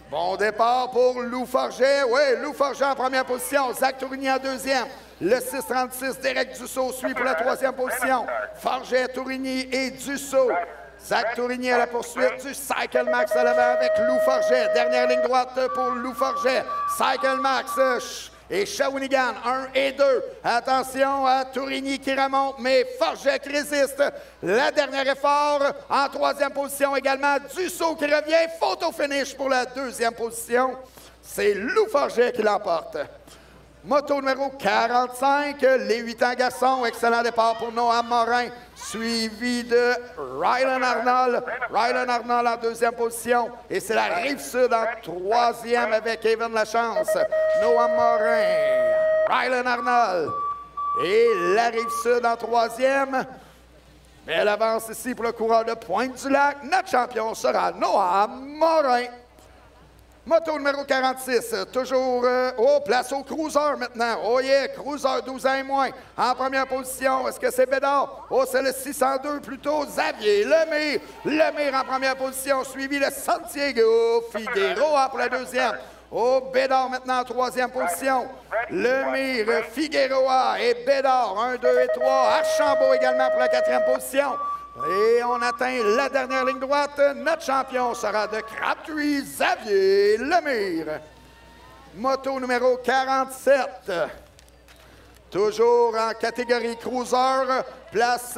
Bon départ pour Lou Forget. Oui, Lou Forget en première position. Zach Tourigny en deuxième. Le 6,36, Derek Dussault suit pour la troisième position. Forget, Tourigny et Dussault. Zach Tourigny à la poursuite du Cycle Max à l'avant avec Lou Forget. Dernière ligne droite pour Lou Forget. Cycle Max et Shawinigan 1 et 2. Attention à Tourigny qui remonte, mais Forget résiste. Le dernier effort en troisième position également. Dussault qui revient. Photo finish pour la deuxième position. C'est Lou Forget qui l'emporte. Moto numéro 45, les 8 ans garçons. Excellent départ pour Noam Morin, suivi de Rylan Arnold. Rylan Arnold en deuxième position. Et c'est la Rive-Sud en troisième avec Evan Lachance. Noam Morin, Rylan Arnold et la Rive-Sud en troisième. Mais elle avance ici pour le coureur de Pointe-du-Lac. Notre champion sera Noam Morin. Moto numéro 46, toujours place au cruiser maintenant. Oh yeah, cruiser 12 ans et moins. En première position, est-ce que c'est Bédard? Oh, c'est le 602 plutôt. Xavier Lemire. Lemire en première position, suivi de Santiago Figueroa pour la deuxième. Oh, Bédard maintenant en troisième position. Lemire, Figueroa et Bédard, 1, 2 et 3. Archambault également pour la quatrième position. Et on atteint la dernière ligne droite. Notre champion sera de Crabtree, Xavier Lemire. Moto numéro 47. Toujours en catégorie cruiser. Place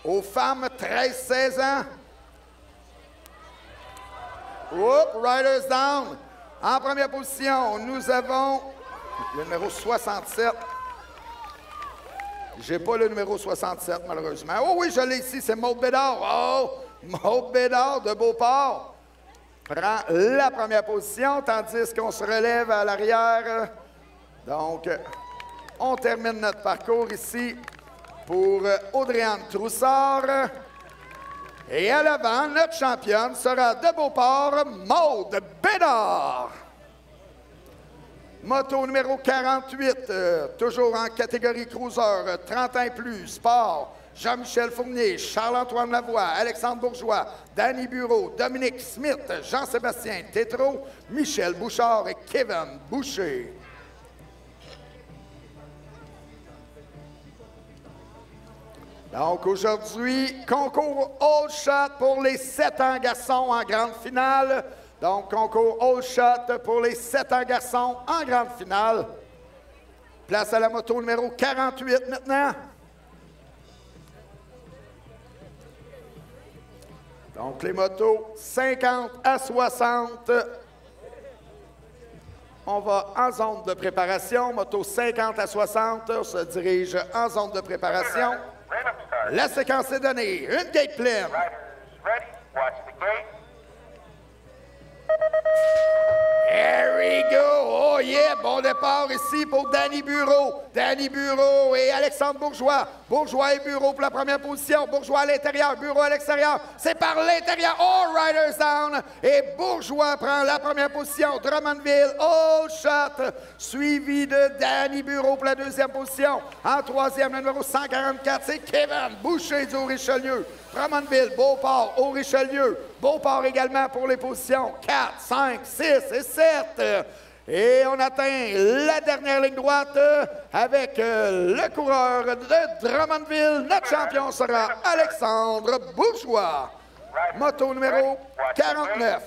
aux femmes 13-16 ans. Whoop, Riders down. En première position, nous avons le numéro 67. J'ai pas le numéro 67, malheureusement. Oh oui, je l'ai ici, c'est Maud Bédard. Oh, Maud Bédard de Beauport prend la première position, tandis qu'on se relève à l'arrière. Donc, on termine notre parcours ici pour Audrey-Anne Troussard. Et à l'avant, notre championne sera de Beauport, Maud Bédard. Moto numéro 48, toujours en catégorie cruiser, 30 ans et plus, sport. Jean-Michel Fournier, Charles-Antoine Lavoie, Alexandre Bourgeois, Danny Bureau, Dominique Smith, Jean-Sébastien Tétrault, Michel Bouchard et Kevin Boucher. Donc aujourd'hui, concours All Shot pour les 7 ans garçons en grande finale. Donc, concours All Shot pour les 7 ans garçons en grande finale. Place à la moto numéro 48 maintenant. Donc, les motos 50 à 60. On va en zone de préparation. Moto 50 à 60, on se dirige en zone de préparation. La séquence est donnée. Une gate pleine. There we go! Oh yeah! Bon départ ici pour Danny Bureau. Danny Bureau et Alexandre Bourgeois. Bourgeois et Bureau pour la première position. Bourgeois à l'intérieur, Bureau à l'extérieur. C'est par l'intérieur. All Riders down. Et Bourgeois prend la première position. Drummondville, all shot. Suivi de Danny Bureau pour la deuxième position. En troisième, le numéro 144, c'est Kevin Boucher du Haut-Richelieu. Drummondville, Beauport, Haut-Richelieu. Beauport également pour les positions 4, 5, 6 et 7. Et on atteint la dernière ligne droite avec le coureur de Drummondville. Notre champion sera Alexandre Bourgeois. Moto numéro 49.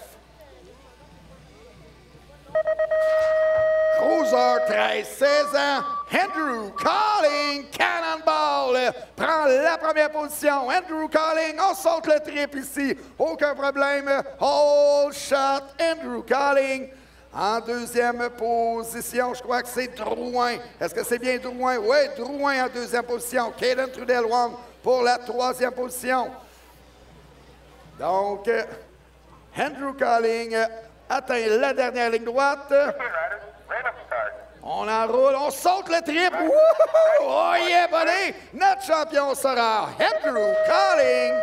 Cruiser 13-16 ans, Andrew Calling, Cannonball, prend la première position. Andrew Calling, on saute le triple ici, aucun problème. All shot, Andrew Calling. En deuxième position, je crois que c'est Drouin. Est-ce que c'est bien Drouin? Oui, Drouin en deuxième position. Caden Trudel-Wong pour la troisième position. Donc, Andrew Calling atteint la dernière ligne droite. On enroule, on saute le triple. Wouhou! Oh yeah, buddy! Notre champion sera Andrew Calling.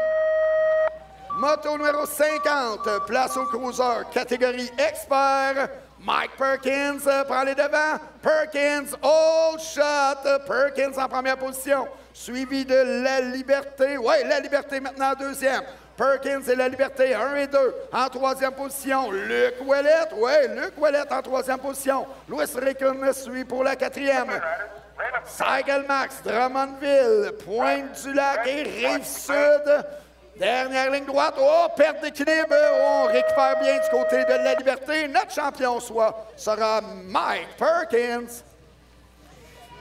Moto numéro 50, place au cruiser, catégorie expert. Mike Perkins prend les devants. Perkins, all shot. Perkins en première position, suivi de La Liberté. Oui, La Liberté maintenant en deuxième. Perkins et La Liberté, 1 et 2. En troisième position, Luc Ouellette. Oui, Luc Ouellette en troisième position. Louis Rickon suit pour la quatrième. Cycle Max, Drummondville, Pointe-du-Lac et Rive-Sud. Dernière ligne droite. Oh, perte d'équilibre. On récupère bien du côté de La Liberté. Notre champion sera Mike Perkins.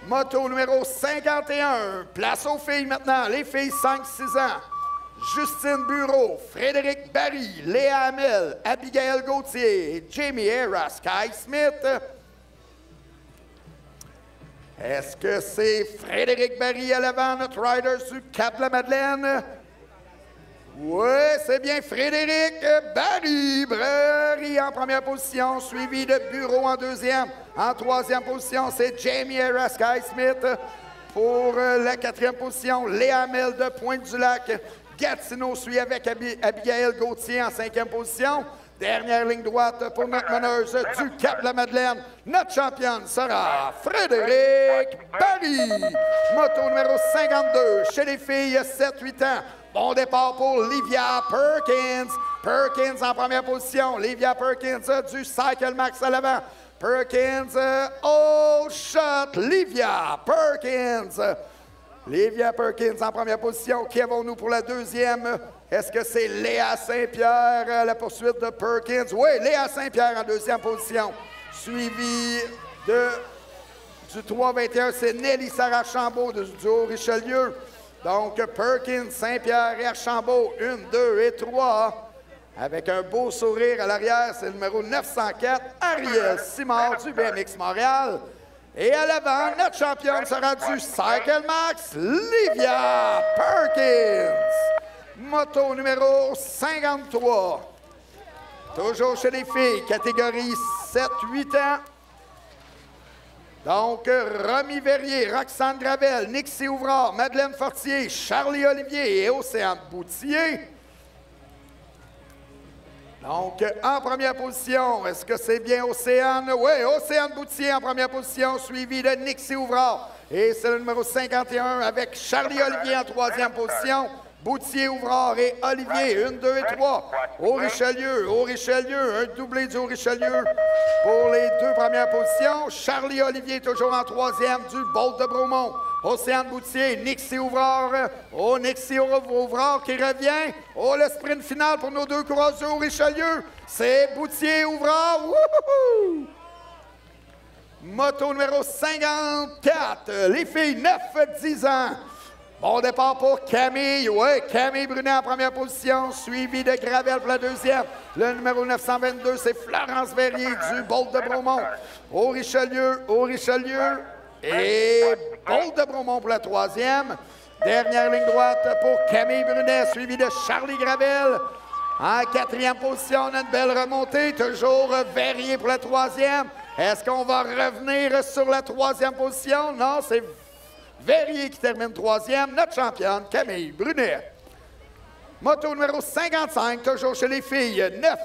Moto numéro 51. Place aux filles maintenant. Les filles 5-6 ans. Justine Bureau, Frédéric Barry, Léa Hamel, Abigail Gauthier et Jamie Hera, Sky Smith. Est-ce que c'est Frédéric Barry à l'avant, notre rider du Cap-la-Madeleine? Oui, c'est bien Frédéric Barry. Barry en première position, suivi de Bureau en deuxième. En troisième position, c'est Jamie Hera, Sky Smith. Pour la quatrième position, Léa Hamel de Pointe-du-Lac. Gatineau suit avec Abigail Gauthier en cinquième position. Dernière ligne droite pour notre meneuse du Cap-la-Madeleine. Notre championne sera Frédéric Barry. Moto numéro 52 chez les filles 7-8 ans. Bon départ pour Livia Perkins. Perkins en première position. Livia Perkins du Cycle Max à l'avant. Perkins, all shot. Livia Perkins. Livia Perkins en première position. Qui avons-nous pour la deuxième? Est-ce que c'est Léa Saint-Pierre à la poursuite de Perkins? Oui, Léa Saint-Pierre en deuxième position. Suivi du 3-21, c'est Nelly Sarah Archambault du Haut-Richelieu. Donc, Perkins, Saint-Pierre et Archambault, 1, 2 et 3. Avec un beau sourire à l'arrière, c'est le numéro 904, Ariel Simard du BMX Montréal. Et à l'avant, notre championne sera du Cycle Max, Livia Perkins. Moto numéro 53. Toujours chez les filles, catégorie 7-8 ans. Donc, Romy Verrier, Roxane Gravel, Nixie Ouvrard, Madeleine Fortier, Charlie Olivier et Océane Boutier. Donc, en première position, est-ce que c'est bien Océane? Oui, Océane Boutier en première position, suivi de Nixie Ouvrard. Et c'est le numéro 51 avec Charlie Olivier en troisième position. Boutier, Ouvrard et Olivier, 1, 2 et 3. Au Richelieu, un doublé du Haut-Richelieu pour les deux premières positions. Charlie Olivier toujours en troisième du Bolt de Bromont. Océane Boutier, Nixie Ouvrard. Oh, Nixie Ouvrard qui revient. Oh, le sprint final pour nos deux coureurs du Haut-Richelieu. C'est Boutier, Ouvrard. Wouhou! Moto numéro 54. Les filles, 9-10 ans. Bon départ pour Camille. Oui, Camille Brunet en première position, suivi de Gravel pour la deuxième. Le numéro 922, c'est Florence Verrier du Bolt de Bromont. Au Richelieu et Bolt de Bromont pour la troisième. Dernière ligne droite pour Camille Brunet, suivi de Charlie Gravel. En quatrième position, on a une belle remontée. Toujours Verrier pour la troisième. Est-ce qu'on va revenir sur la troisième position? Non, c'est Verrier qui termine troisième, notre championne, Camille Brunet. Moto numéro 55, toujours chez les filles,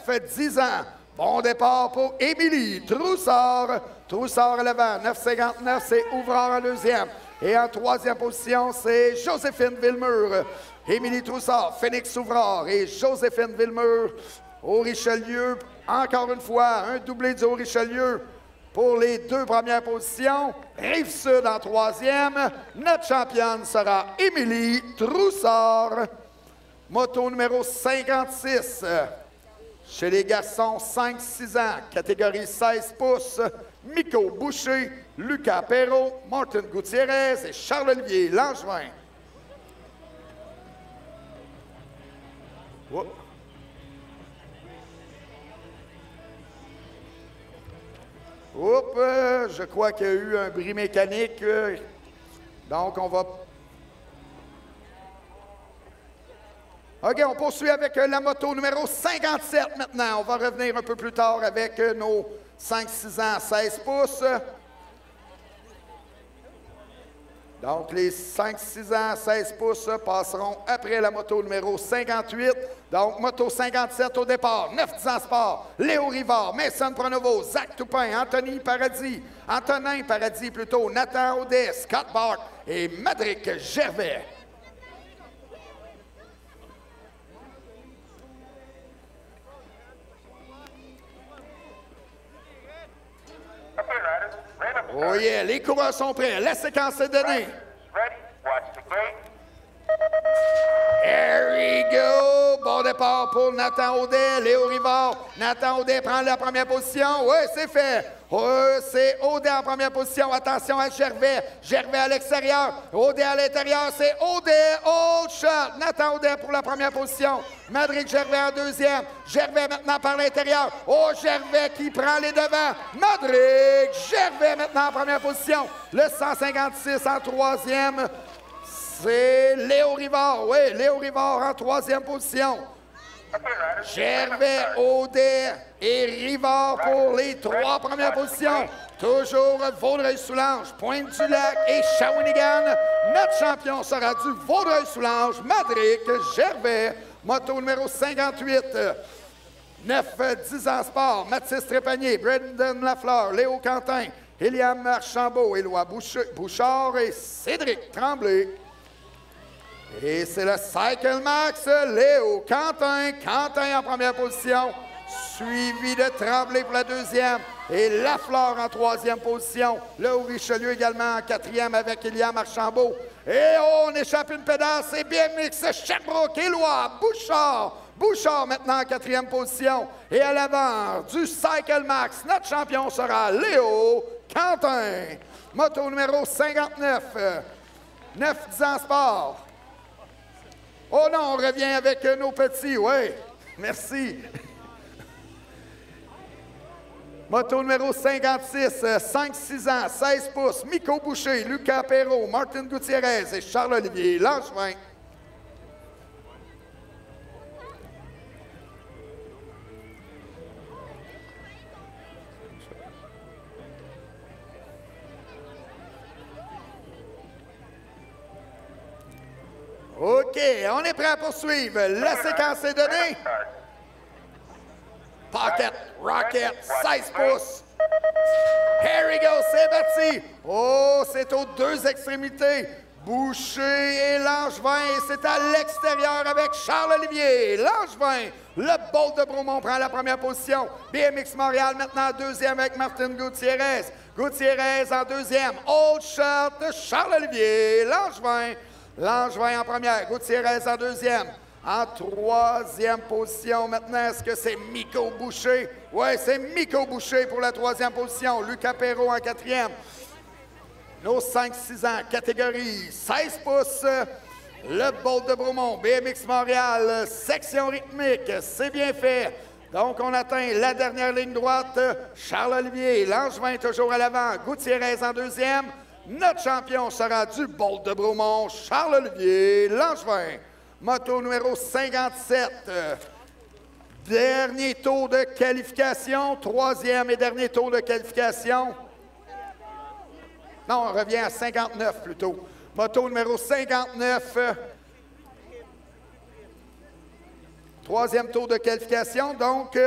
9-10 ans. Bon départ pour Émilie Troussard. Troussard à l'avant, 9,59, c'est Ouvrard en deuxième. Et en troisième position, c'est Joséphine Villemur. Émilie Troussard, Phoenix Ouvrard et Joséphine Villemur. Au Richelieu, encore une fois, un doublé du Haut-Richelieu. Pour les deux premières positions, Rive-Sud en troisième. Notre championne sera Émilie Troussard. Moto numéro 56. Chez les garçons 5-6 ans, catégorie 16 pouces, Miko Boucher, Lucas Perrault, Martin Gutiérrez et Charles-Olivier Langevin. Oups. Oups, je crois qu'il y a eu un bris mécanique. Donc, on va... OK, on poursuit avec la moto numéro 57 maintenant. On va revenir un peu plus tard avec nos 5-6 ans, 16 pouces. Donc, les 5-6 ans, 16 pouces passeront après la moto numéro 58. Donc, moto 57 au départ. 9-10 ans sport. Léo Rivard, Mason Pronovo, Zach Toupin, Antonin Paradis, plutôt, Nathan Audet, Scott Bart et Madric Gervais. Oh yeah, les coureurs sont prêts. La séquence est donnée. Ready, watch the gate. we go! Bon départ pour Nathan Audet, Léo Rivard. Nathan Audet prend la première position. Oui, c'est fait. C'est Audet en première position. Attention à Gervais. Gervais à l'extérieur. Audet à l'intérieur. C'est Audet. Old shot. Nathan Audet pour la première position. Madrick Gervais en deuxième. Gervais maintenant par l'intérieur. Oh, Gervais qui prend les devants. Madrick Gervais maintenant en première position. Le 156 en troisième. C'est Léo Rivard. Oui, Léo Rivard en troisième position. Gervais, Audet et Rivard pour les trois premières positions. Toujours Vaudreuil-Soulanges, Pointe-du-Lac et Shawinigan. Notre champion sera du Vaudreuil-Soulanges, Madrick Gervais. Moto numéro 58. 9-10 ans sport. Mathis Trépanier, Brendan Lafleur, Léo Quentin, Eliam Archambault, Éloi Bouchard et Cédric Tremblay. Et c'est le Cycle Max, Léo Quentin. Quentin en première position, suivi de Tremblay pour la deuxième. Et Lafleur en troisième position. Le Haut-Richelieu également en quatrième avec Eliam Archambault. Et on échappe une pédale, c'est BMX Sherbrooke, Éloi Bouchard. Bouchard maintenant en quatrième position. Et à l'avant du Cycle Max, notre champion sera Léo Quentin. Moto numéro 59. 9-10 ans sport. Oh non, on revient avec nos petits, oui. Merci. Moto numéro 56, 5-6 ans, 16 pouces. Miko Boucher, Lucas Perrault, Martin Gutiérrez et Charles-Olivier Langevin. OK, on est prêt à poursuivre. La séquence est donnée. Pocket, Rocket, 16 pouces. Here we go, c'est parti. Oh, c'est aux deux extrémités. Boucher et Langevin, et c'est à l'extérieur avec Charles-Olivier Langevin. Le Bolt de Bromont prend la première position. BMX Montréal maintenant en deuxième avec Martin Gutiérrez. Gutiérrez en deuxième. Old shot de Charles-Olivier Langevin. Langevin en première, Gutiérrez en deuxième. En troisième position, maintenant, est-ce que c'est Miko Boucher? Oui, c'est Miko Boucher pour la troisième position. Lucas Perrault en quatrième. Nos 5-6 ans, catégorie 16 pouces. Le Bolt de Bromont, BMX Montréal, section rythmique, c'est bien fait. Donc, on atteint la dernière ligne droite. Charles-Olivier Langevin toujours à l'avant. Gutiérrez en deuxième. Notre champion sera du Bolt de Bromont, Charles-Olivier Langevin. Moto numéro 57. Dernier tour de qualification. Troisième et dernier tour de qualification. Non, on revient à 59 plutôt. Moto numéro 59. Troisième tour de qualification. Donc,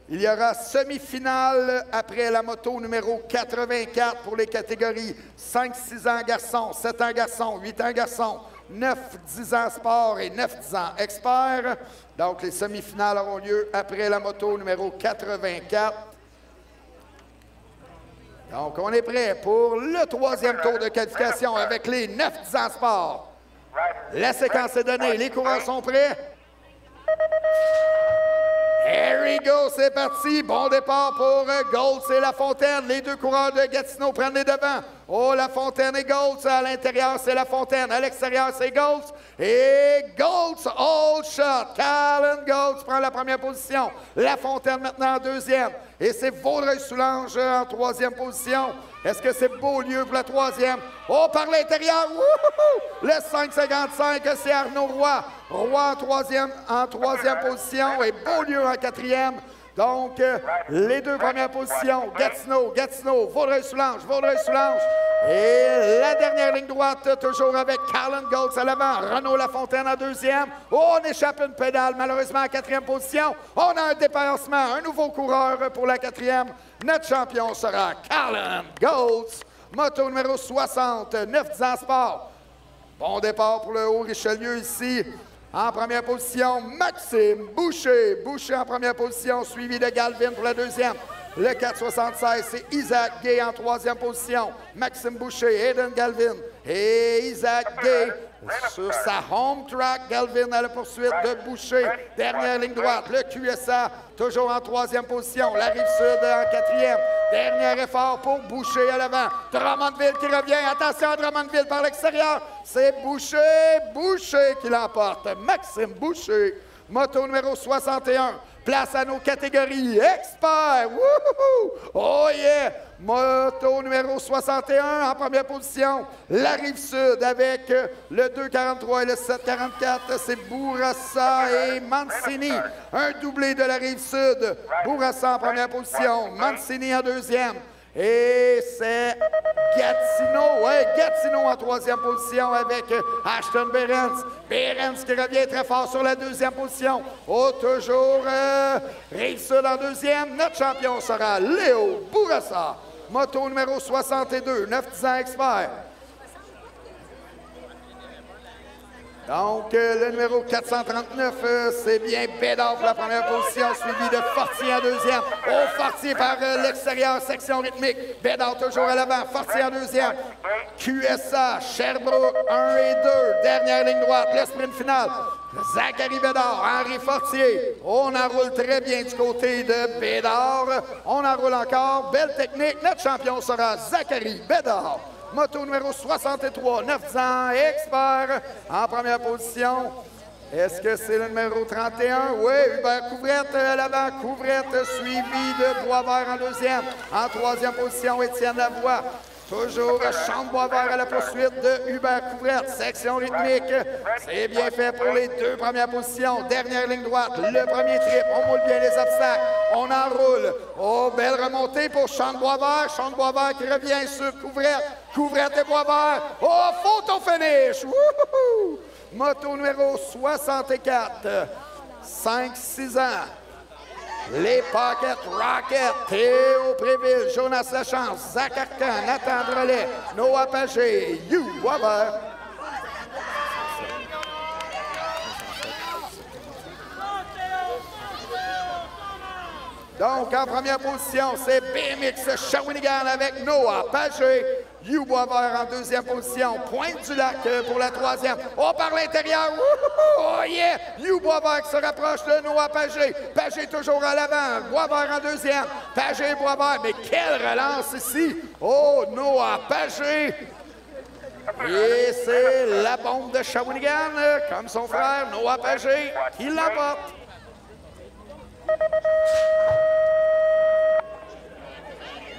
il y aura semi-finale après la moto numéro 84 pour les catégories 5-6 ans garçons, 7 ans garçons, 8 ans garçons, 9-10 ans sport et 9-10 ans expert. Donc, les semi-finales auront lieu après la moto numéro 84. Donc, on est prêt pour le troisième tour de qualification avec les 9-10 ans sport. La séquence est donnée. Les coureurs sont prêts? Here we go, c'est parti. Bon départ pour Goltz et Lafontaine. Les deux coureurs de Gatineau prennent les devants. Oh, Lafontaine et Goltz. À l'intérieur, c'est Lafontaine. À l'extérieur, c'est Goltz. Et Goltz, all shot. Callan Goltz prend la première position. Lafontaine maintenant en deuxième. Et c'est Vaudreuil-Soulanges en troisième position. Est-ce que c'est Beaulieu pour la troisième? Oh, par l'intérieur, le 5,55, c'est Arnaud Roy. Roy en troisième position et Beaulieu en quatrième. Donc, les deux premières positions, Gatineau, Vaudreuil-Soulanges. Et la dernière ligne droite, toujours avec Callan Goltz à l'avant. Renaud Lafontaine en deuxième. Oh, on échappe une pédale, malheureusement, en quatrième position. On a un dépassement, un nouveau coureur pour la quatrième. Notre champion sera Callan Goltz. Moto numéro 60, 9-10 ans sport. Bon départ pour le Haut-Richelieu ici. En première position, Maxime Boucher. Boucher en première position, suivi de Galvin pour la deuxième. Le 4,76, c'est Isaac Gay en troisième position. Maxime Boucher, Aiden Galvin et Isaac Gay. Sur sa home track, Galvin à la poursuite de Boucher. Dernière ligne droite, le QSA, toujours en troisième position. La Rive-Sud en quatrième. Dernier effort pour Boucher à l'avant. Drummondville qui revient. Attention à Drummondville par l'extérieur. C'est Boucher. Boucher qui l'emporte. Maxime Boucher. Moto numéro 61. Place à nos catégories experts. Wouhou! Oh yeah! Moto numéro 61 en première position. La Rive-Sud avec le 2,43 et le 7,44. C'est Bourassa et Mancini. Un doublé de la Rive-Sud. Bourassa en première position. Mancini en deuxième. Et c'est Gatineau, ouais, Gatineau en troisième position avec Ashton Behrens. Behrens qui revient très fort sur la deuxième position. Oh, toujours Rive-Sud en deuxième. Notre champion sera Léo Bourassa. Moto numéro 62, 9-10 ans expert. Donc, le numéro 439, c'est bien Bédard pour la première position, suivi de Fortier en deuxième. Oh, Fortier par l'extérieur, section rythmique. Bédard toujours à l'avant, Fortier en deuxième. QSA, Sherbrooke, 1 et 2. Dernière ligne droite, le sprint final. Zachary Bédard, Henri Fortier. On enroule très bien du côté de Bédard. On enroule encore. Belle technique. Notre champion sera Zachary Bédard. Moto numéro 63, 9 ans, expert en première position. Est-ce que c'est le numéro 31? Oui, Hubert Couvrette à l'avant. Couvrette suivi de Boisvert en deuxième. En troisième position, Étienne Lavoie. Toujours Sean Boisvert à la poursuite de Hubert Couvrette. Section rythmique. C'est bien fait pour les deux premières positions. Dernière ligne droite. Le premier trip. On moule bien les obstacles. On enroule. Oh, belle remontée pour Sean Boisvert. Sean Boisvert qui revient sur Couvrette. Couvrette et Boisvert. Oh, photo finish! Wouhou! Moto numéro 64. 5-6 ans. Les Pocket Rockets, Théo Préville, Jonas Lachance, Zach Arcan, Nathan Drolet, Noah Pagé, Hugh Weber. Donc, en première position, c'est BMX Shawinigan avec Noah Pagé. Hugh Boisvert en deuxième position. Pointe-du-Lac pour la troisième. Oh, par l'intérieur. Oh, yeah! Hugh Boisvert qui se rapproche de Noah Pagé. Pagé toujours à l'avant. Boisvert en deuxième. Pagé et Boisvert. Mais quelle relance ici! Oh, Noah Pagé. Et c'est la bombe de Shawinigan, comme son frère Noah Pagé, qui l'emporte.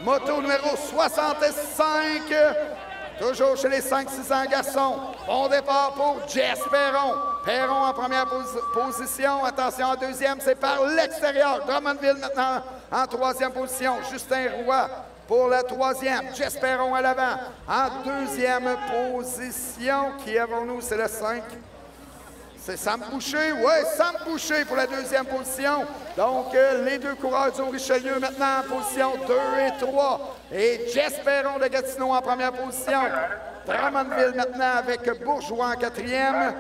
Moto numéro 65, toujours chez les 5-6 ans garçons. Bon départ pour Jess Perron. Perron en première position. Attention, en deuxième, c'est par l'extérieur. Drummondville maintenant en troisième position. Justin Roy pour la troisième. Jess Perron à l'avant. En deuxième position, qui avons-nous? C'est le 5. C'est Sam Boucher. Oui, Sam Boucher pour la deuxième position. Donc, les deux coureurs du Richelieu maintenant en position 2 et 3. Et Jess Perron de Gatineau en première position. Drummondville maintenant avec Bourgeois en quatrième.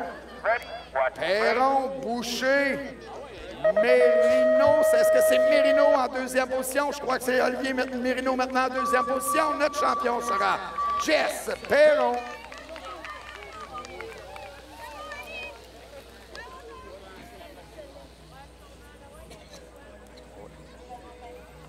Perron, Boucher, Mérino. Est-ce que c'est Mérino en deuxième position? Je crois que c'est Olivier Mérino maintenant en deuxième position. Notre champion sera Jess Perron.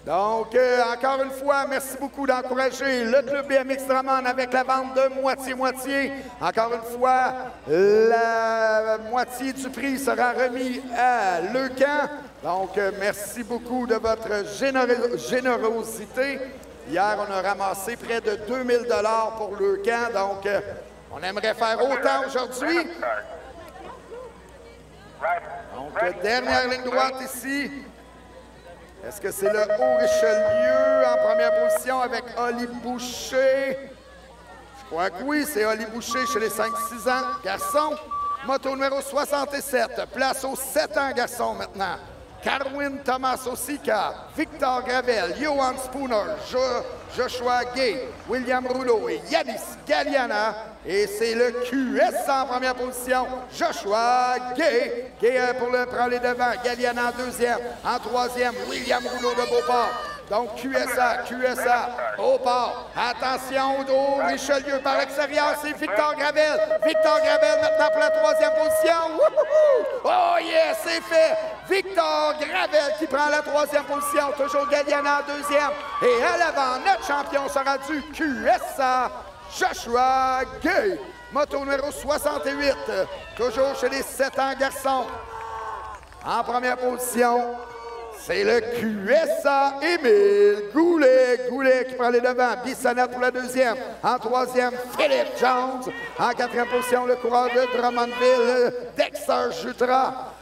Donc, encore une fois, merci beaucoup d'encourager le Club BMX Drummond avec la vente de moitié-moitié. Encore une fois, la moitié du prix sera remis à Leucan. Donc, merci beaucoup de votre générosité. Hier, on a ramassé près de 2000 $ pour Leucan. Donc, on aimerait faire autant aujourd'hui. Donc, dernière ligne droite ici. Est-ce que c'est le Haut-Richelieu en première position avec Oli Boucher? Je crois que oui, c'est Oli Boucher chez les 5-6 ans garçons. Moto numéro 67, place aux 7 ans garçons maintenant. Carwin Thomas Osika, Victor Gravel, Johan Spooner, Joshua Gay, William Rouleau et Yanis Galliana. Et c'est le QS en première position, Joshua Gay. Gay pour prendre les devants, Galliana en deuxième. En troisième, William Rouleau de Beauport. Donc, QSA, au port. Attention, au Richelieu par l'extérieur, c'est Victor Gravel. Victor Gravel maintenant pour la troisième position. Wouhou! Oh yes, c'est fait. Victor Gravel qui prend la troisième position. Toujours Galliana en deuxième. Et à l'avant, notre champion sera du QSA, Joshua Gay. Moto numéro 68, toujours chez les 7 ans garçons. En première position, c'est le QSA Émile Goulet. Goulet qui prend les devants. Bissonnette pour la deuxième. En troisième, Philippe Jones. En quatrième position, le coureur de Drummondville, Dexter Jutra.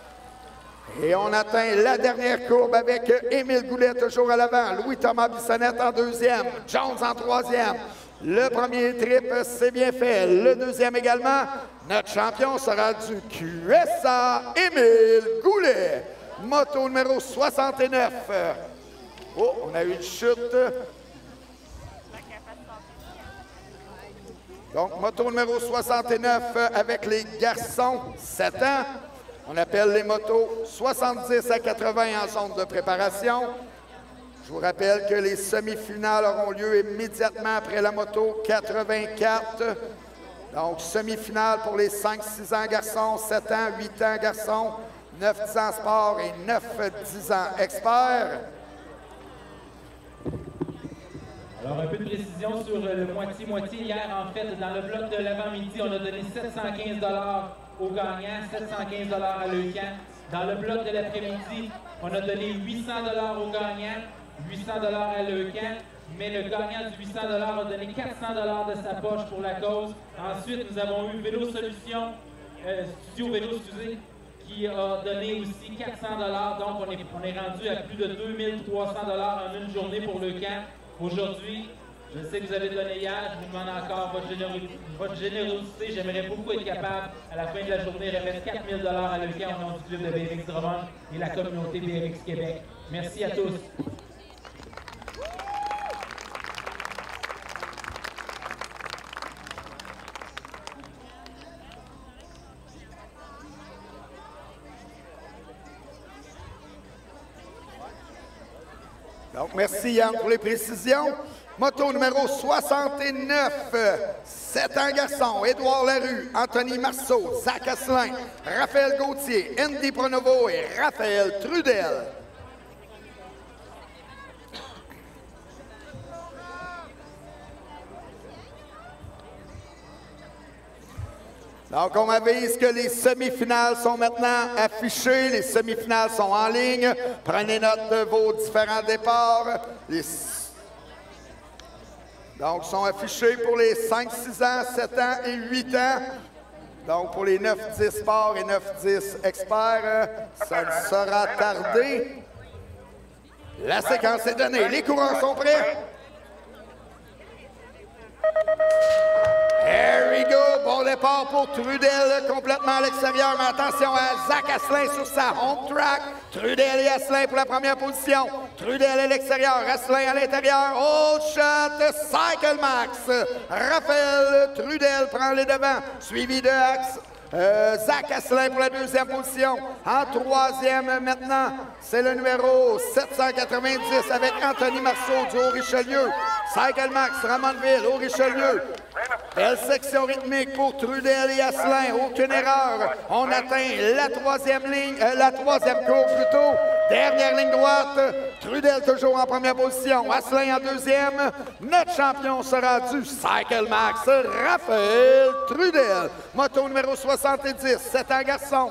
Et on atteint la dernière courbe avec Émile Goulet toujours à l'avant. Louis-Thomas Bissonnette en deuxième. Jones en troisième. Le premier trip, c'est bien fait. Le deuxième également. Notre champion sera du QSA Émile Goulet. Moto numéro 69. Oh, on a eu une chute. Donc, moto numéro 69 avec les garçons, 7 ans. On appelle les motos 70 à 80 en zone de préparation. Je vous rappelle que les semi-finales auront lieu immédiatement après la moto 84. Donc, semi-finale pour les 5-6 ans garçons, 7 ans, 8 ans garçons, 9-10 ans sport et 9-10 ans experts. Alors, un peu de précision sur le moitié-moitié. Hier, en fait, dans le bloc de l'avant-midi, on a donné 715 $ aux gagnants, 715 $ à Leucan. Dans le bloc de l'après-midi, on a donné 800 $ aux gagnants, 800 $ à Leucan. Mais le gagnant du 800 $ a donné 400 $ de sa poche pour la cause. Ensuite, nous avons eu Vélo Solutions, Studio Vélo, excusez, qui a donné aussi 400 $. Donc, on est rendu à plus de 2300 $ en une journée pour Leucan. Aujourd'hui, je sais que vous avez donné hier, je vous demande encore votre générosité. J'aimerais beaucoup être capable, à la fin de la journée, de remettre 4000 $ à Leucan au nom du club de BMX Drummond et la communauté BMX Québec. Merci à tous. Donc, merci Yann pour les précisions. Moto numéro 69, 7 ans garçon, Édouard Larue, Anthony Marceau, Zach Asselin, Raphaël Gauthier, Andy Pronovo et Raphaël Trudel. Donc, on m'avise que les semi-finales sont maintenant affichées. Les semi-finales sont en ligne. Prenez note de vos différents départs. Donc, sont affichés pour les 5, 6 ans, 7 ans et 8 ans. Donc, pour les 9-10 sports et 9-10 experts, ça ne sera tardé. La séquence est donnée. Les coureurs sont prêts? Here we go! Bon départ pour Trudel, complètement à l'extérieur, mais attention à Zach Asselin sur sa home track. Trudel et Asselin pour la première position. Trudel à l'extérieur, Asselin à l'intérieur. All shot, Cycle Max. Raphaël Trudel prend les devants, suivi de Zach Asselin pour la deuxième position. En troisième maintenant, c'est le numéro 790 avec Anthony Marceau du Haut-Richelieu. Cycle Max, Drummondville, Haut-Richelieu. Belle section rythmique pour Trudel et Asselin. Aucune erreur. On atteint la troisième ligne, la troisième courbe plutôt. Dernière ligne droite. Trudel toujours en première position. Asselin en deuxième. Notre champion sera du Cycle Max, Raphaël Trudel. Moto numéro 70, 7 ans garçon.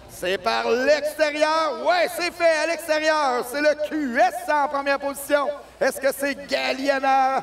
C'est par l'extérieur. Ouais, c'est fait à l'extérieur. C'est le QSA en première position. Est-ce que c'est Galliana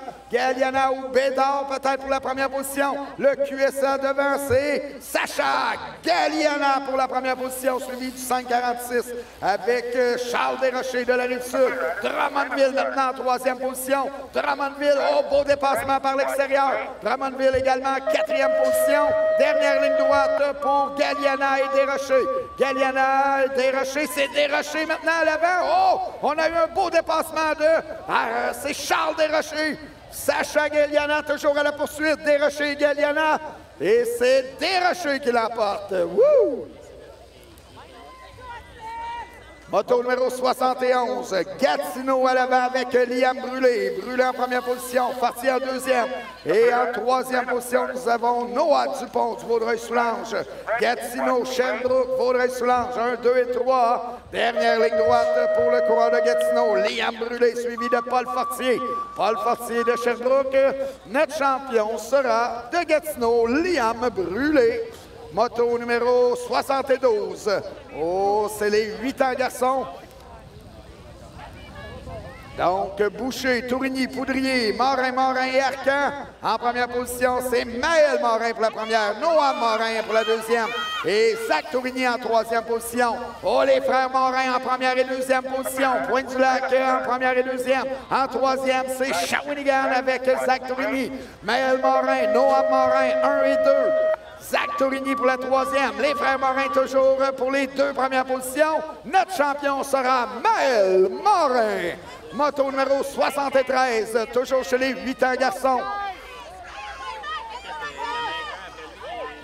ou Bédard peut-être pour la première position? Le QSA devant, c'est Sacha Galliana pour la première position, suivi du 546 avec Charles Desrochers de la Rive-Sud. Drummondville maintenant en troisième position. Drummondville, oh, beau dépassement par l'extérieur. Drummondville également en quatrième position. Dernière ligne droite pour Galliana et Desrochers. Galliana et Desrochers, c'est Desrochers maintenant à l'avant. Oh, on a eu un beau dépassement de... c'est Charles Desrochers. Sacha Galliana toujours à la poursuite. Desrochers et Galliana. Et c'est Desrochers qui l'emporte. Wouh! Moto numéro 71, Gatineau à l'avant avec Liam Brûlé. Brûlé en première position, Fartier en deuxième. Et en troisième position, nous avons Noah Dupont du Vaudreuil-Soulanges. Gatineau, Sherbrooke, Vaudreuil-Soulanges, 1, 2 et 3. Dernière ligne droite pour le coureur de Gatineau, Liam Brûlé, suivi de Paul Fortier. Paul Fortier de Sherbrooke. Notre champion sera de Gatineau, Liam Brûlé. Moto numéro 72. Oh, c'est les 8 ans garçons. Donc, Boucher, Tourigny, Poudrier, Morin et Arcan. En première position, c'est Maël Morin pour la première, Noah Morin pour la deuxième et Zach Tourigny en troisième position. Oh, les frères Morin en première et deuxième position. Pointe-du-Lac en première et deuxième. En troisième, c'est Shawinigan avec Zach Tourigny. Maël Morin, Noah Morin, 1 et 2. Zach Tourigny pour la troisième. Les frères Morin toujours pour les deux premières positions. Notre champion sera Maël Morin. Moto numéro 73, toujours chez les 8 ans garçons.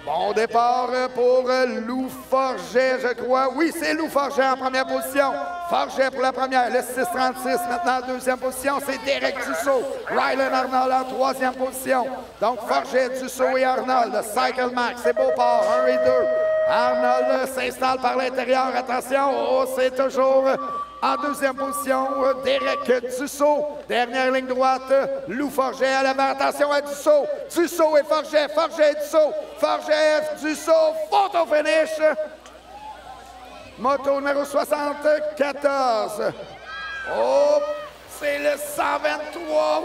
Bon départ pour Lou Forget, je crois. Oui, c'est Lou Forget en première position. Forget pour la première, le 6,36. Maintenant, en deuxième position, c'est Derek Dussault. Rylan Arnold en troisième position. Donc, Forget, Dussault et Arnold. Cycle Max, c'est Beauport, 1 et 2. Arnold s'installe par l'intérieur. Attention, oh, c'est toujours en deuxième position, Derek Dussault. Dernière ligne droite, Lou Forget à l'avant. Attention à Dussault. Dussault et Forget. Forget et Dussault. Forget, Dussault, photo finish. Moto numéro 74. Oh, c'est le 123.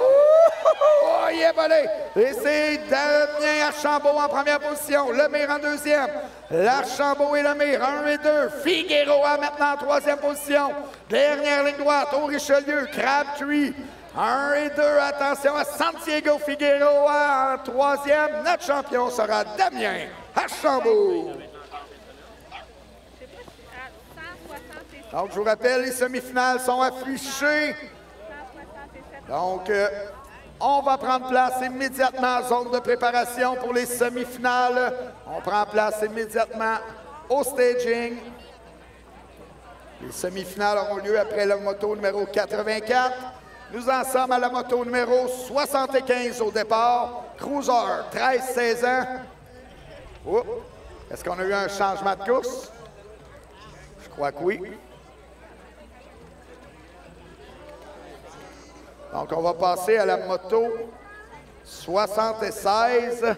Oh, yeah, buddy. Et c'est Damien Archambault en première position. Lemire en deuxième. L'Archambault et Lemire, 1 et 2. Figueroa maintenant en troisième position. Dernière ligne droite, au Richelieu, Crabtree. 1 et 2. Attention à Santiago Figueroa en troisième. Notre champion sera Damien Archambault. Donc, je vous rappelle, les semi-finales sont affichées. Donc, on va prendre place immédiatement en zone de préparation pour les semi-finales. On prend place immédiatement au staging. Les semi-finales auront lieu après la moto numéro 84. Nous en sommes à la moto numéro 75 au départ. Cruiser, 13-16 ans. Oh. Est-ce qu'on a eu un changement de course? Je crois que oui. Donc, on va passer à la moto 76.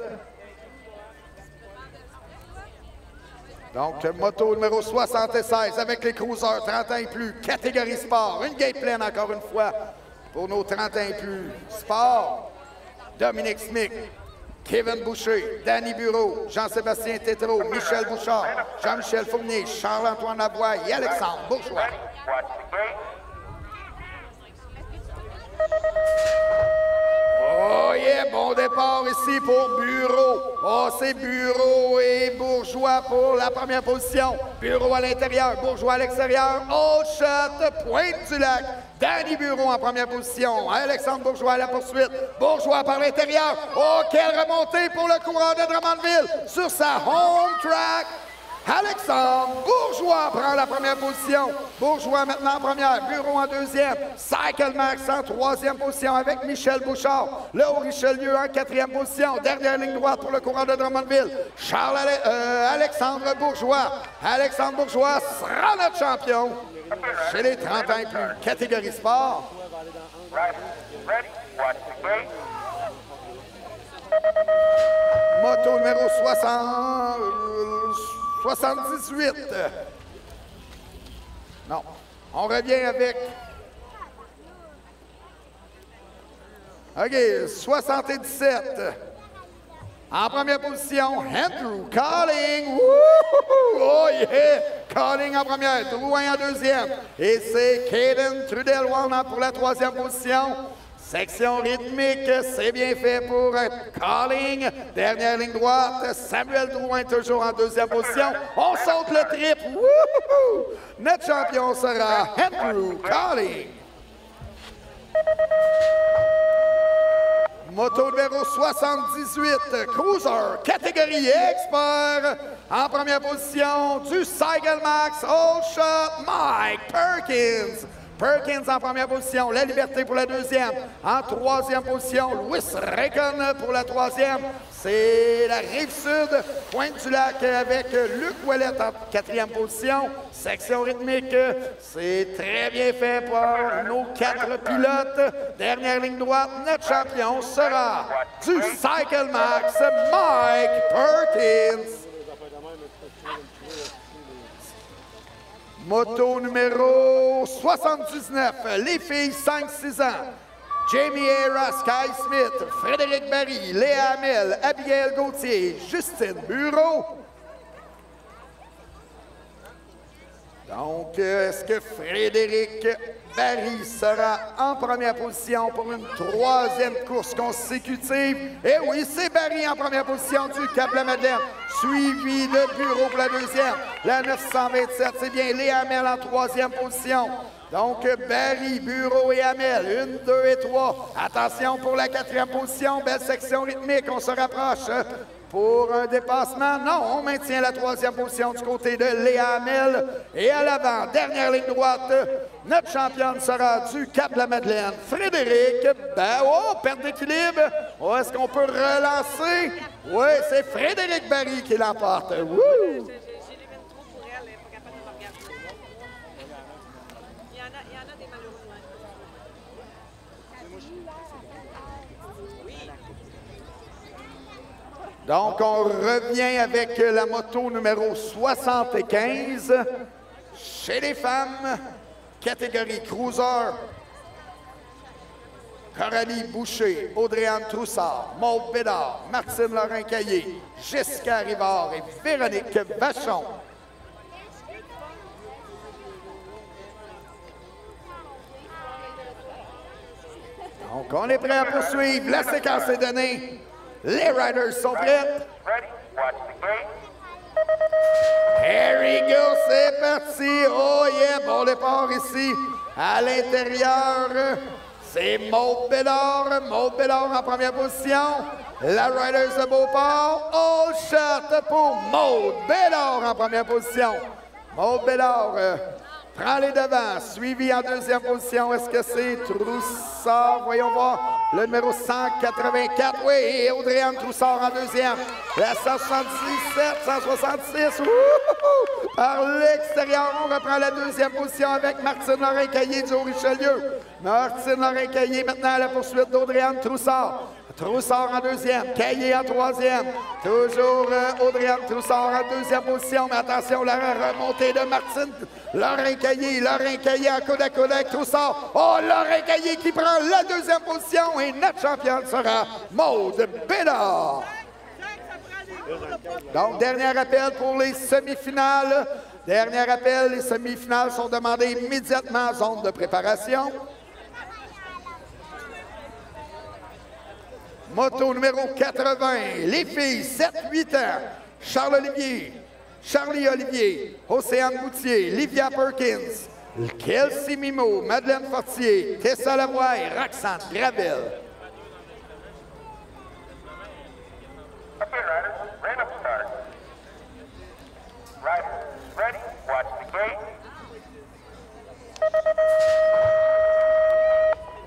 Donc, moto numéro 76 avec les cruisers 30 ans et plus, catégorie sport. Une gate pleine encore une fois pour nos 30 ans et plus. Sport, Dominique Smith, Kevin Boucher, Danny Bureau, Jean-Sébastien Tétrault, Michel Bouchard, Jean-Michel Fournier, Charles-Antoine Lavoie et Alexandre Bourgeois. Oh yeah, bon départ ici pour Bureau. Oh, c'est Bureau et Bourgeois pour la première position. Bureau à l'intérieur, Bourgeois à l'extérieur. All shot, Pointe-du-Lac. Danny Bureau en première position. Alexandre Bourgeois à la poursuite. Bourgeois par l'intérieur. Oh, quelle remontée pour le coureur de Drummondville sur sa home track. Alexandre Bourgeois prend la première position. Bourgeois maintenant en première, Bureau en deuxième. Cycle Max en troisième position avec Michel Bouchard. Le Haut-Richelieu en quatrième position. Dernière ligne droite pour le coureur de Drummondville. Alexandre Bourgeois. Alexandre Bourgeois sera notre champion chez les 30 ans et plus. Catégorie sport. Moto numéro 78. Non. On revient avec... OK, 77. En première position, Andrew Calling. Wouhou! Oh yeah! Calling en première, Drouin en deuxième. Et c'est Caden Trudel-Walnut pour la troisième position. Section rythmique, c'est bien fait pour Calling. Dernière ligne droite, Samuel Drouin toujours en deuxième position. On saute le trip. Wouhou! Notre champion sera Andrew Calling. Moto numéro 78, Cruiser, catégorie expert. En première position, du Cycle Max All Shot, Mike Perkins. Perkins en première position, La Liberté pour la deuxième. En troisième position, Louis Recon pour la troisième. C'est la Rive-Sud, Pointe-du-Lac avec Luc Ouellette en quatrième position. Section rythmique, c'est très bien fait par nos 4 pilotes. Dernière ligne droite, notre champion sera du Cycle Max, Mike Perkins. Moto numéro 79, les filles 5-6 ans. Jamie Hera, Sky Smith, Frédéric Barry, Léa Hamel, Abigail Gauthier, Justine Bureau. Donc, est-ce que Frédéric Barry sera en première position pour une troisième course consécutive? Et oui, c'est Barry en première position du Cap-la-Madeleine, suivi de Bureau pour la deuxième. La 927, c'est bien Léa Hamel en troisième position. Donc, Barry, Bureau et Hamel, 1, 2 et 3. Attention pour la quatrième position, belle section rythmique, on se rapproche. Pour un dépassement, non, on maintient la troisième position du côté de Léa Hamel. Et à l'avant, dernière ligne droite, notre championne sera du Cap-la-Madeleine, Frédéric. Oh, perte d'équilibre. Oh, est-ce qu'on peut relancer? Oui, c'est Frédéric Barry qui l'emporte. Wouh! Donc, on revient avec la moto numéro 75. Chez les femmes, catégorie Cruiser. Coralie Boucher, Audrey-Anne Troussard, Maude Bédard, Martine Lorrain-Caillé, Jessica Rivard et Véronique Vachon. Donc, on est prêt à poursuivre. La séquence est donnée. Les riders sont prêts. Ready, watch the gate. Here we go, c'est parti. Oh yeah, bon départ ici. À l'intérieur, c'est Maude Bédard. Maude Bédard en première position. La Riders de Beauport. All shot pour Maude Bédard en première position. Maude Bédard prend les devants. Suivi en deuxième position. Est-ce que c'est Troussard? Voyons voir. Le numéro 184. Oui, et Audrey-Anne Troussard en deuxième. La 177, 166. Wouhou! Par l'extérieur, on reprend la deuxième position avec Martine Lorrain-Caillé du Haut-Richelieu. Martine Lorrain-Caillé maintenant à la poursuite d'Audrey-Anne Troussard. Troussard en deuxième, Caillé en troisième. Toujours Audrey-Anne Troussard en deuxième position. Mais attention, la remontée de Martine Lorrain-Caillé. Lorrain-Caillé en coude à coude avec Troussard. Oh, Lorrain-Caillé qui prend la deuxième position. Et notre championne sera Maude Bédard. Donc, dernier appel pour les semi-finales. Dernier appel, les semi-finales sont demandées immédiatement en zone de préparation. Moto numéro 80, les filles, 7-8 ans. Charlie Olivier, Océane Boutier, Livia Perkins, Kelsey Mimo, Madeleine Fortier, Tessa Lavoie et Roxane Gravel. Okay, riders, ready to start. Riders, ready, watch the gate.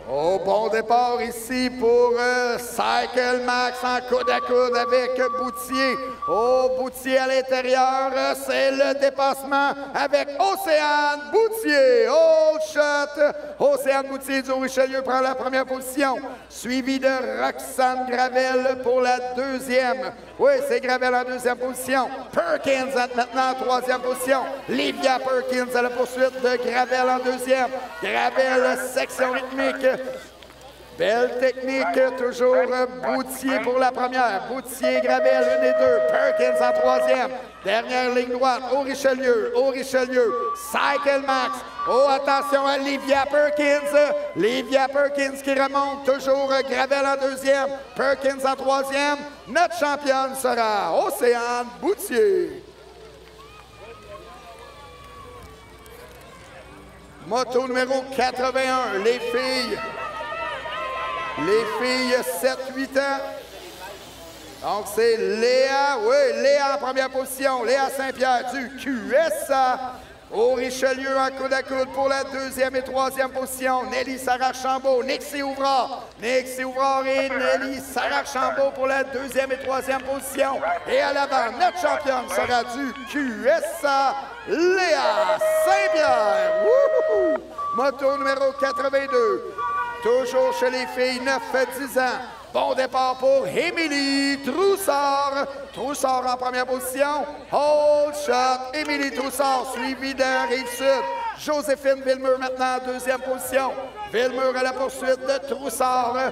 Au bon départ ici pour Cycle Max en coude à coude avec Boutier. Oh, Boutier à l'intérieur, c'est le dépassement avec Océane Boutier. Oh, shot! Océane Boutier du Richelieu prend la première position, suivi de Roxane Gravel pour la deuxième. Oui, c'est Gravel en deuxième position. Perkins maintenant en troisième position. Livia Perkins à la poursuite de Gravel en deuxième. Gravel, section rythmique. Belle technique, toujours Boutier pour la première. Boutier, Gravel, 1 et 2. Perkins en troisième. Dernière ligne droite, au Richelieu. Cycle Max. Oh, attention à Livia Perkins. Livia Perkins qui remonte. Toujours Gravel en deuxième. Perkins en troisième. Notre championne sera Océane Boutier. Moto numéro 81, les filles. Les filles 7-8 ans. Donc, c'est Léa, oui, Léa en première position. Léa Saint-Pierre du QSA. Au Richelieu en coude à coude pour la deuxième et troisième position. Nelly Sarah-Archambault, Nixie Ouvrard. Nixie Ouvrard et Nelly Sarah-Archambault pour la deuxième et troisième position. Et à l'avant, notre championne sera du QSA, Léa Saint-Pierre. Wouhou! Moto numéro 82. Toujours chez les filles, 9-10 ans. Bon départ pour Émilie Troussard. Troussard en première position. Hold shot. Émilie Troussard, suivi de Rive-Sud. Joséphine Villemur maintenant en deuxième position. Villemur à la poursuite de Troussard.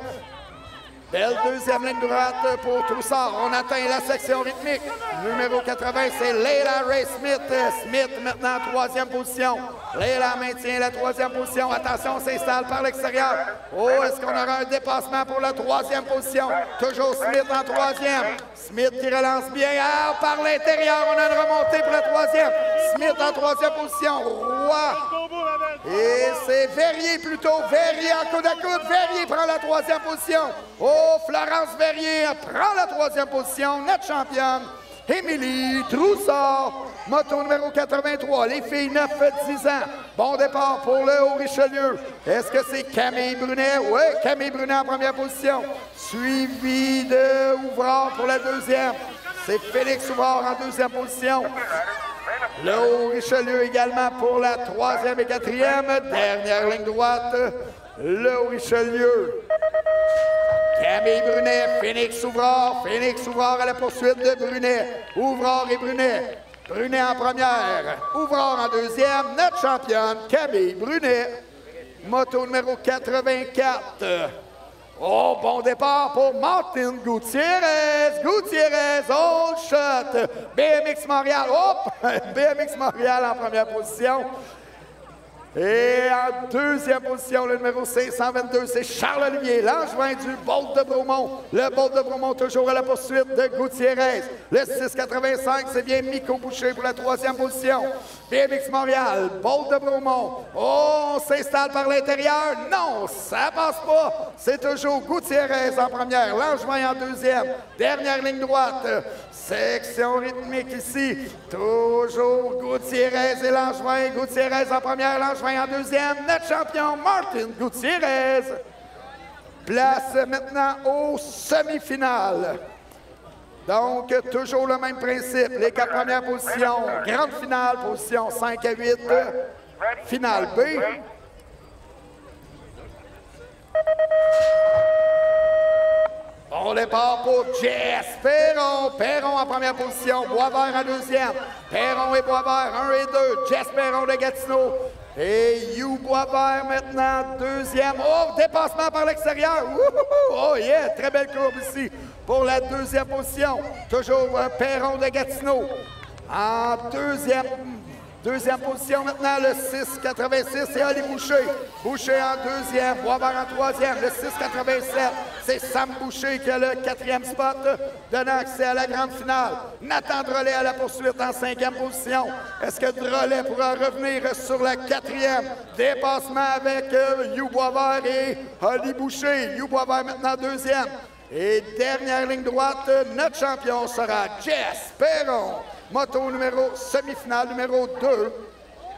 Belle deuxième ligne droite pour Troussard. On atteint la section rythmique. Numéro 80, c'est Leila Ray Smith. Smith maintenant en troisième position. Leila maintient la troisième position. Attention, on s'installe par l'extérieur. Oh, est-ce qu'on aura un dépassement pour la troisième position? Toujours Smith en troisième. Smith qui relance bien. Ah, par l'intérieur, on a une remontée pour la troisième. Smith en troisième position. Roy. Et c'est Verrier plutôt. Verrier en coude à coude. Verrier prend la troisième position. Oh, Florence Verrier prend la troisième position. Notre championne, Émilie Troussard. Moto numéro 83. Les filles 9-10 ans. Bon départ pour le Haut-Richelieu. Est-ce que c'est Camille Brunet? Oui, Camille Brunet en première position. Suivi de Ouvrard pour la deuxième. C'est Félix Ouvrard en deuxième position. Le Haut-Richelieu également pour la troisième et quatrième. Dernière ligne droite, le Haut-Richelieu. Camille Brunet, Félix Ouvrard. Félix Ouvrard à la poursuite de Brunet. Ouvrard et Brunet. Brunet en première. Ouvrard en deuxième. Notre championne, Camille Brunet. Moto numéro 84. Oh, bon départ pour Martin Gutiérrez. Gutiérrez, hold shot. BMX Montréal. Hop! BMX Montréal en première position. Et en deuxième position, le numéro 522, c'est Charles-Olivier Langevin du Bolt de Bromont. Le Bolt de Bromont toujours à la poursuite de Gutiérrez. Le 685, c'est bien Miko Boucher pour la troisième position. BMX Montréal, Bolt de Bromont. Oh, on s'installe par l'intérieur. Non, ça passe pas. C'est toujours Gutiérrez en première, Langevin en deuxième. Dernière ligne droite. Section rythmique ici. Toujours Gutiérrez et Langevin. Gutiérrez en première, Langevin en deuxième. Notre champion, Martin Gutiérez. Place maintenant aux semi-finales. Donc, toujours le même principe. Les 4 premières positions. Grande finale, position 5 à 8. Finale B. Bon départ pour Jess Perron. Perron en première position. Boisvert en deuxième. Perron et Boisvert, 1 et 2. Jess Perron de Gatineau. Et You Boisvert maintenant, deuxième. Oh, dépassement par l'extérieur. Oh yeah, très belle courbe ici pour la deuxième position. Toujours Perron de Gatineau. En deuxième position maintenant, le 6,86, c'est Ali Boucher. Boucher en deuxième, Boisvert en troisième. Le 6,87, c'est Sam Boucher qui a le 4e spot, donnant accès à la grande finale. Nathan Drolet à la poursuite en 5e position. Est-ce que Drolet pourra revenir sur la 4e? Dépassement avec You Boisvert et Ali Boucher. You Boisvert maintenant deuxième. Et dernière ligne droite, notre champion sera Jess Perron. Moto numéro semi-finale numéro 2.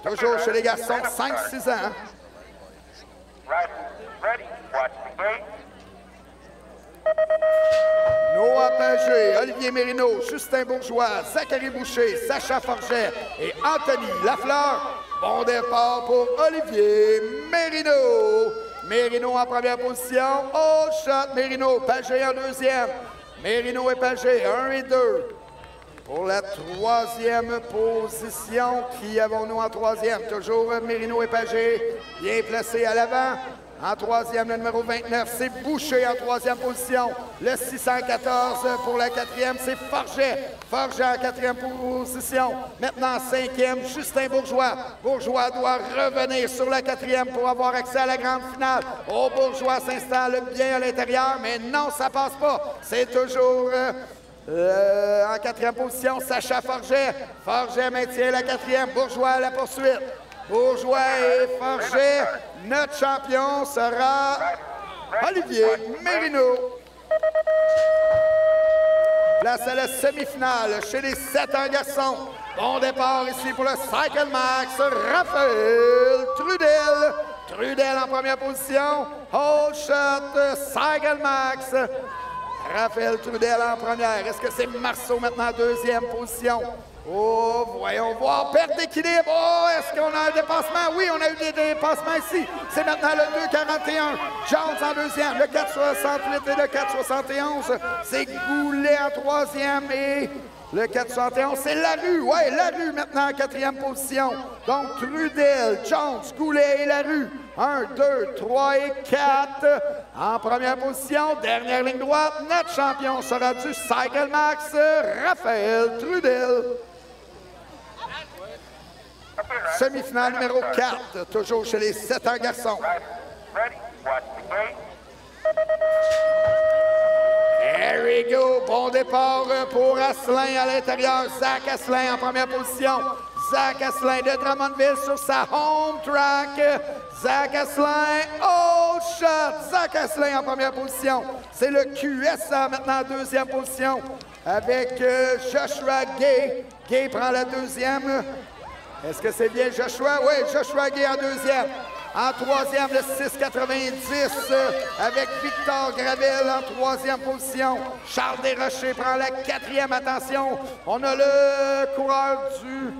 Toujours chez les garçons, 5-6 ans. Noah Pagé, Olivier Mérino, Justin Bourgeois, Zachary Boucher, Sacha Forget et Anthony Lafleur. Bon départ pour Olivier Mérino. Mérino en première position. All shot, Mérino. Pagé en deuxième. Mérino et Pagé, 1 et 2. Pour la troisième position, qui avons-nous en troisième? Toujours Mérino et Pagé, bien placés à l'avant. En troisième, le numéro 29, c'est Boucher en troisième position. Le 614 pour la quatrième, c'est Forget. Forget en quatrième position. Maintenant, cinquième, Justin Bourgeois. Bourgeois doit revenir sur la quatrième pour avoir accès à la grande finale. Oh, Bourgeois s'installe bien à l'intérieur, mais non, ça passe pas. C'est toujours... en quatrième position, Sacha Forget. Forget maintient la quatrième. Bourgeois à la poursuite. Bourgeois et Forget. Notre champion sera Olivier Mérino. Place à la semi-finale chez les 7 ans garçons. Bon départ ici pour le Cycle Max, Raphaël Trudel. Trudel en première position. Hold shot, Cycle Max. Raphaël Trudel en première. Est-ce que c'est Marceau maintenant en deuxième position? Oh, voyons voir. Perte d'équilibre. Oh, est-ce qu'on a un dépassement? Oui, on a eu des dépassements ici. C'est maintenant le 2,41. Jones en deuxième. Le 4,68 et le 4,71. C'est Goulet en troisième et le 4,71. C'est Larue. Oui, Larue maintenant en quatrième position. Donc, Trudel, Jones, Goulet et Larue. 1, 2, 3 et 4 en première position. Dernière ligne droite. Notre champion sera du Cycle Max, Raphaël Trudel. Semi-finale numéro 4, toujours chez les 7 ans garçons. There we go. Bon départ pour Asselin à l'intérieur. Zach Asselin en première position. Zach Asselin de Drummondville sur sa home track. Zach Asselin, oh shot! Zach Asselin en première position. C'est le QSA maintenant en deuxième position avec Joshua Gay. Gay prend la deuxième. Est-ce que c'est bien Joshua? Oui, Joshua Gay en deuxième. En troisième, le 6,90 avec Victor Gravel en troisième position. Charles Desrochers prend la quatrième. Attention, on a le coureur du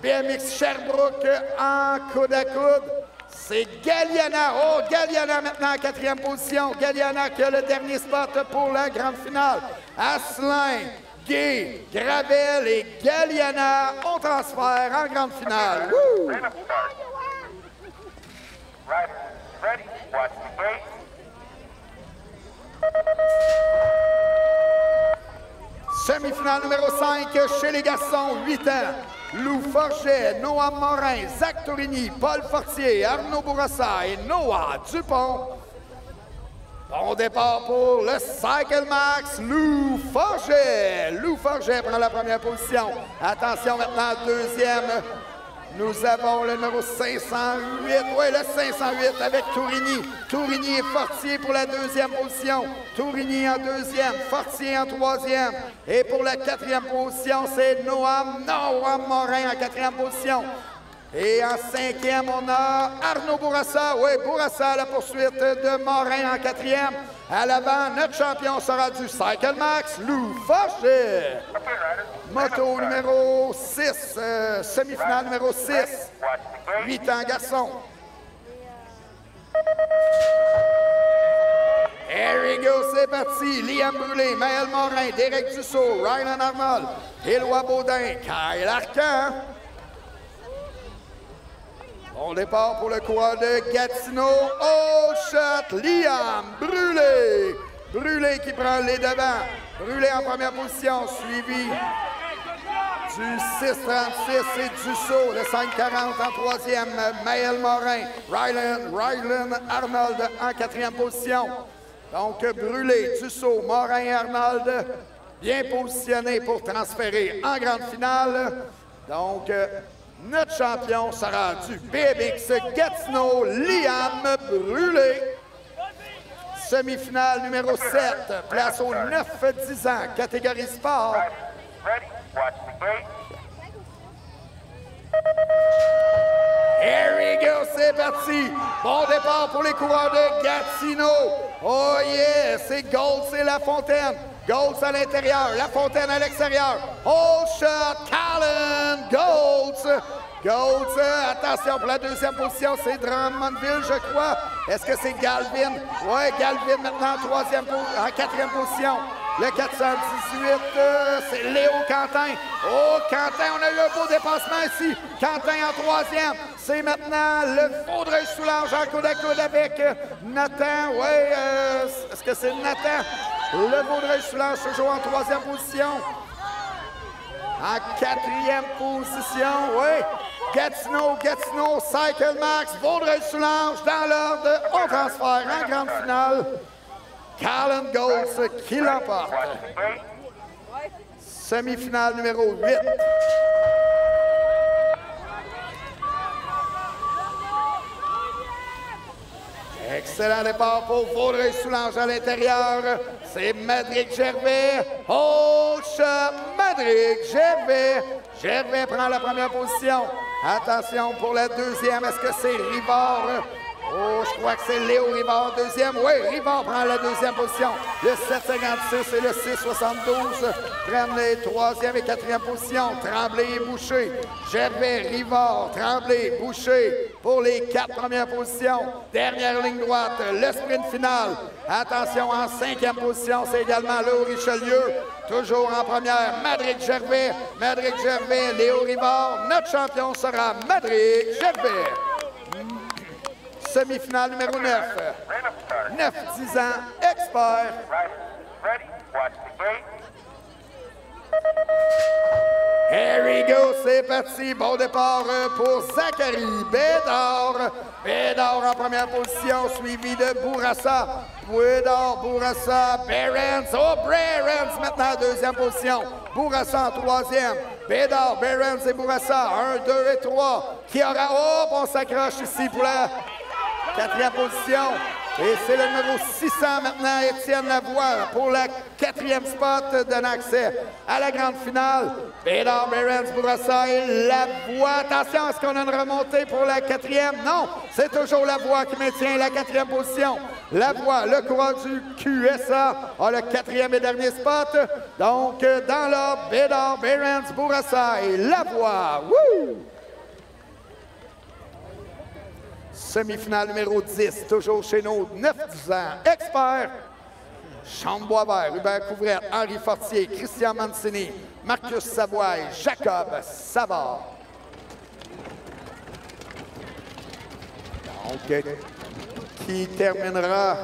BMX Sherbrooke en coude à coude. C'est Galliana. Oh, Galliana maintenant en quatrième position. Galliana qui a le dernier spot pour la grande finale. Asselin, Gay, Gravel et Galliana ont transfert en grande finale. Woo! Semi-finale numéro 5 chez les garçons, 8 ans. Lou Forget, Noah Morin, Zach Tourigny, Paul Fortier, Arnaud Bourassa et Noah Dupont. Bon départ pour le Cycle Max, Lou Forget. Lou Forget prend la première position. Attention maintenant, deuxième. Nous avons le numéro 508. Oui, le 508 avec Tourigny. Tourigny et Fortier pour la deuxième position. Tourigny en deuxième, Fortier en troisième. Et pour la quatrième position, c'est Noah Morin en quatrième position. Et en cinquième, on a Arnaud Bourassa. Oui, Bourassa à la poursuite de Morin en quatrième. À l'avant, notre champion sera du Cycle Max, Lou Forget. Moto numéro 6, semi-finale numéro 6. 8 ans garçon. Here we go, c'est parti. Liam Brûlé, Maël Morin, Derek Dussault, Ryan Arnold, Éloi Baudin, Kyle Arcan. Bon départ pour le coureur de Gatineau. Oh shot, Liam Brûlé. Brûlé qui prend les devants. Brûlé en première position, suivi du 6,36 et Dussault, le 5,40 en troisième. Maël Morin, Rylan Arnold en quatrième position. Donc Brûlé, Dussault, Morin et Arnold bien positionnés pour transférer en grande finale. Donc notre champion sera du BMX Gatineau, Liam Brûlé. Semi-finale numéro 7, place aux 9-10 ans, catégorie sport. Here we go, c'est parti. Bon départ pour les coureurs de Gatineau. Oh yeah, c'est Gold, c'est Lafontaine. Golds à l'intérieur, Lafontaine à l'extérieur. Oh shot, Callan Golds. Golds, attention pour la deuxième position, c'est Drummondville, je crois. Est-ce que c'est Galvin? Oui, Galvin maintenant en quatrième position. Le 418, c'est Léo Quentin. Oh, Quentin, on a eu un beau dépassement ici. Quentin en troisième. C'est maintenant le Vaudreuil-Soulanges en coude à coude avec Nathan. Oui, est-ce que c'est Nathan? Le Vaudreuil-Soulanges toujours en troisième position. En quatrième position, oui. Gatineau, Cycle Max, Vaudreuil-Soulanges dans l'ordre. On transfère en grande finale. Callan Golds qui l'emporte. Semi-finale numéro 8. Excellent départ pour Vaudreuil-Soulanges à l'intérieur. C'est Madrick Gervais. Oh, shot, Madrick Gervais. Gervais prend la première position. Attention pour la deuxième. Est-ce que c'est Rivard? Oh, je crois que c'est Léo Rivard, deuxième. Oui, Rivard prend la deuxième position. Le 7,56 et le 6,72 prennent les troisième et quatrième positions. Tremblay et Boucher. Gervais, Rivard, Tremblay, Boucher pour les 4 premières positions. Dernière ligne droite, le sprint final. Attention, en 5e position, c'est également Léo Richelieu. Toujours en première, Madrick Gervais. Madrick Gervais, Léo Rivard. Notre champion sera Madrick Gervais. Semi-finale numéro 9. 9-10 ans, expert. Ready, watch the gate. Here we go, c'est parti. Bon départ pour Zachary Bédard. Bédard en première position, suivi de Bourassa. Bédard, Bourassa, Behrens. Oh, Behrens maintenant en deuxième position. Bourassa en troisième. Bédard, Behrens et Bourassa. 1, 2 et 3. Qui aura... Oh, on s'accroche ici pour la 4e position. Et c'est le numéro 600 maintenant, Étienne Lavoie, pour la 4e spot, donne accès à la grande finale. Bédard, Behrens, Bourassa et Lavoie. Attention, est-ce qu'on a une remontée pour la 4e? Non, c'est toujours Lavoie qui maintient la 4e position. Lavoie, le coureur du QSA, a le 4e et dernier spot. Donc, dans l'ordre, Bédard, Behrens, Bourassa et Lavoie. Wouh! Semi-finale numéro 10, toujours chez nous, 9-10 ans, expert. Chambre-Boisvert, Hubert Couvrette, Henri Fortier, Christian Mancini, Marcus Savoie, Jacob Savard. Donc, qui terminera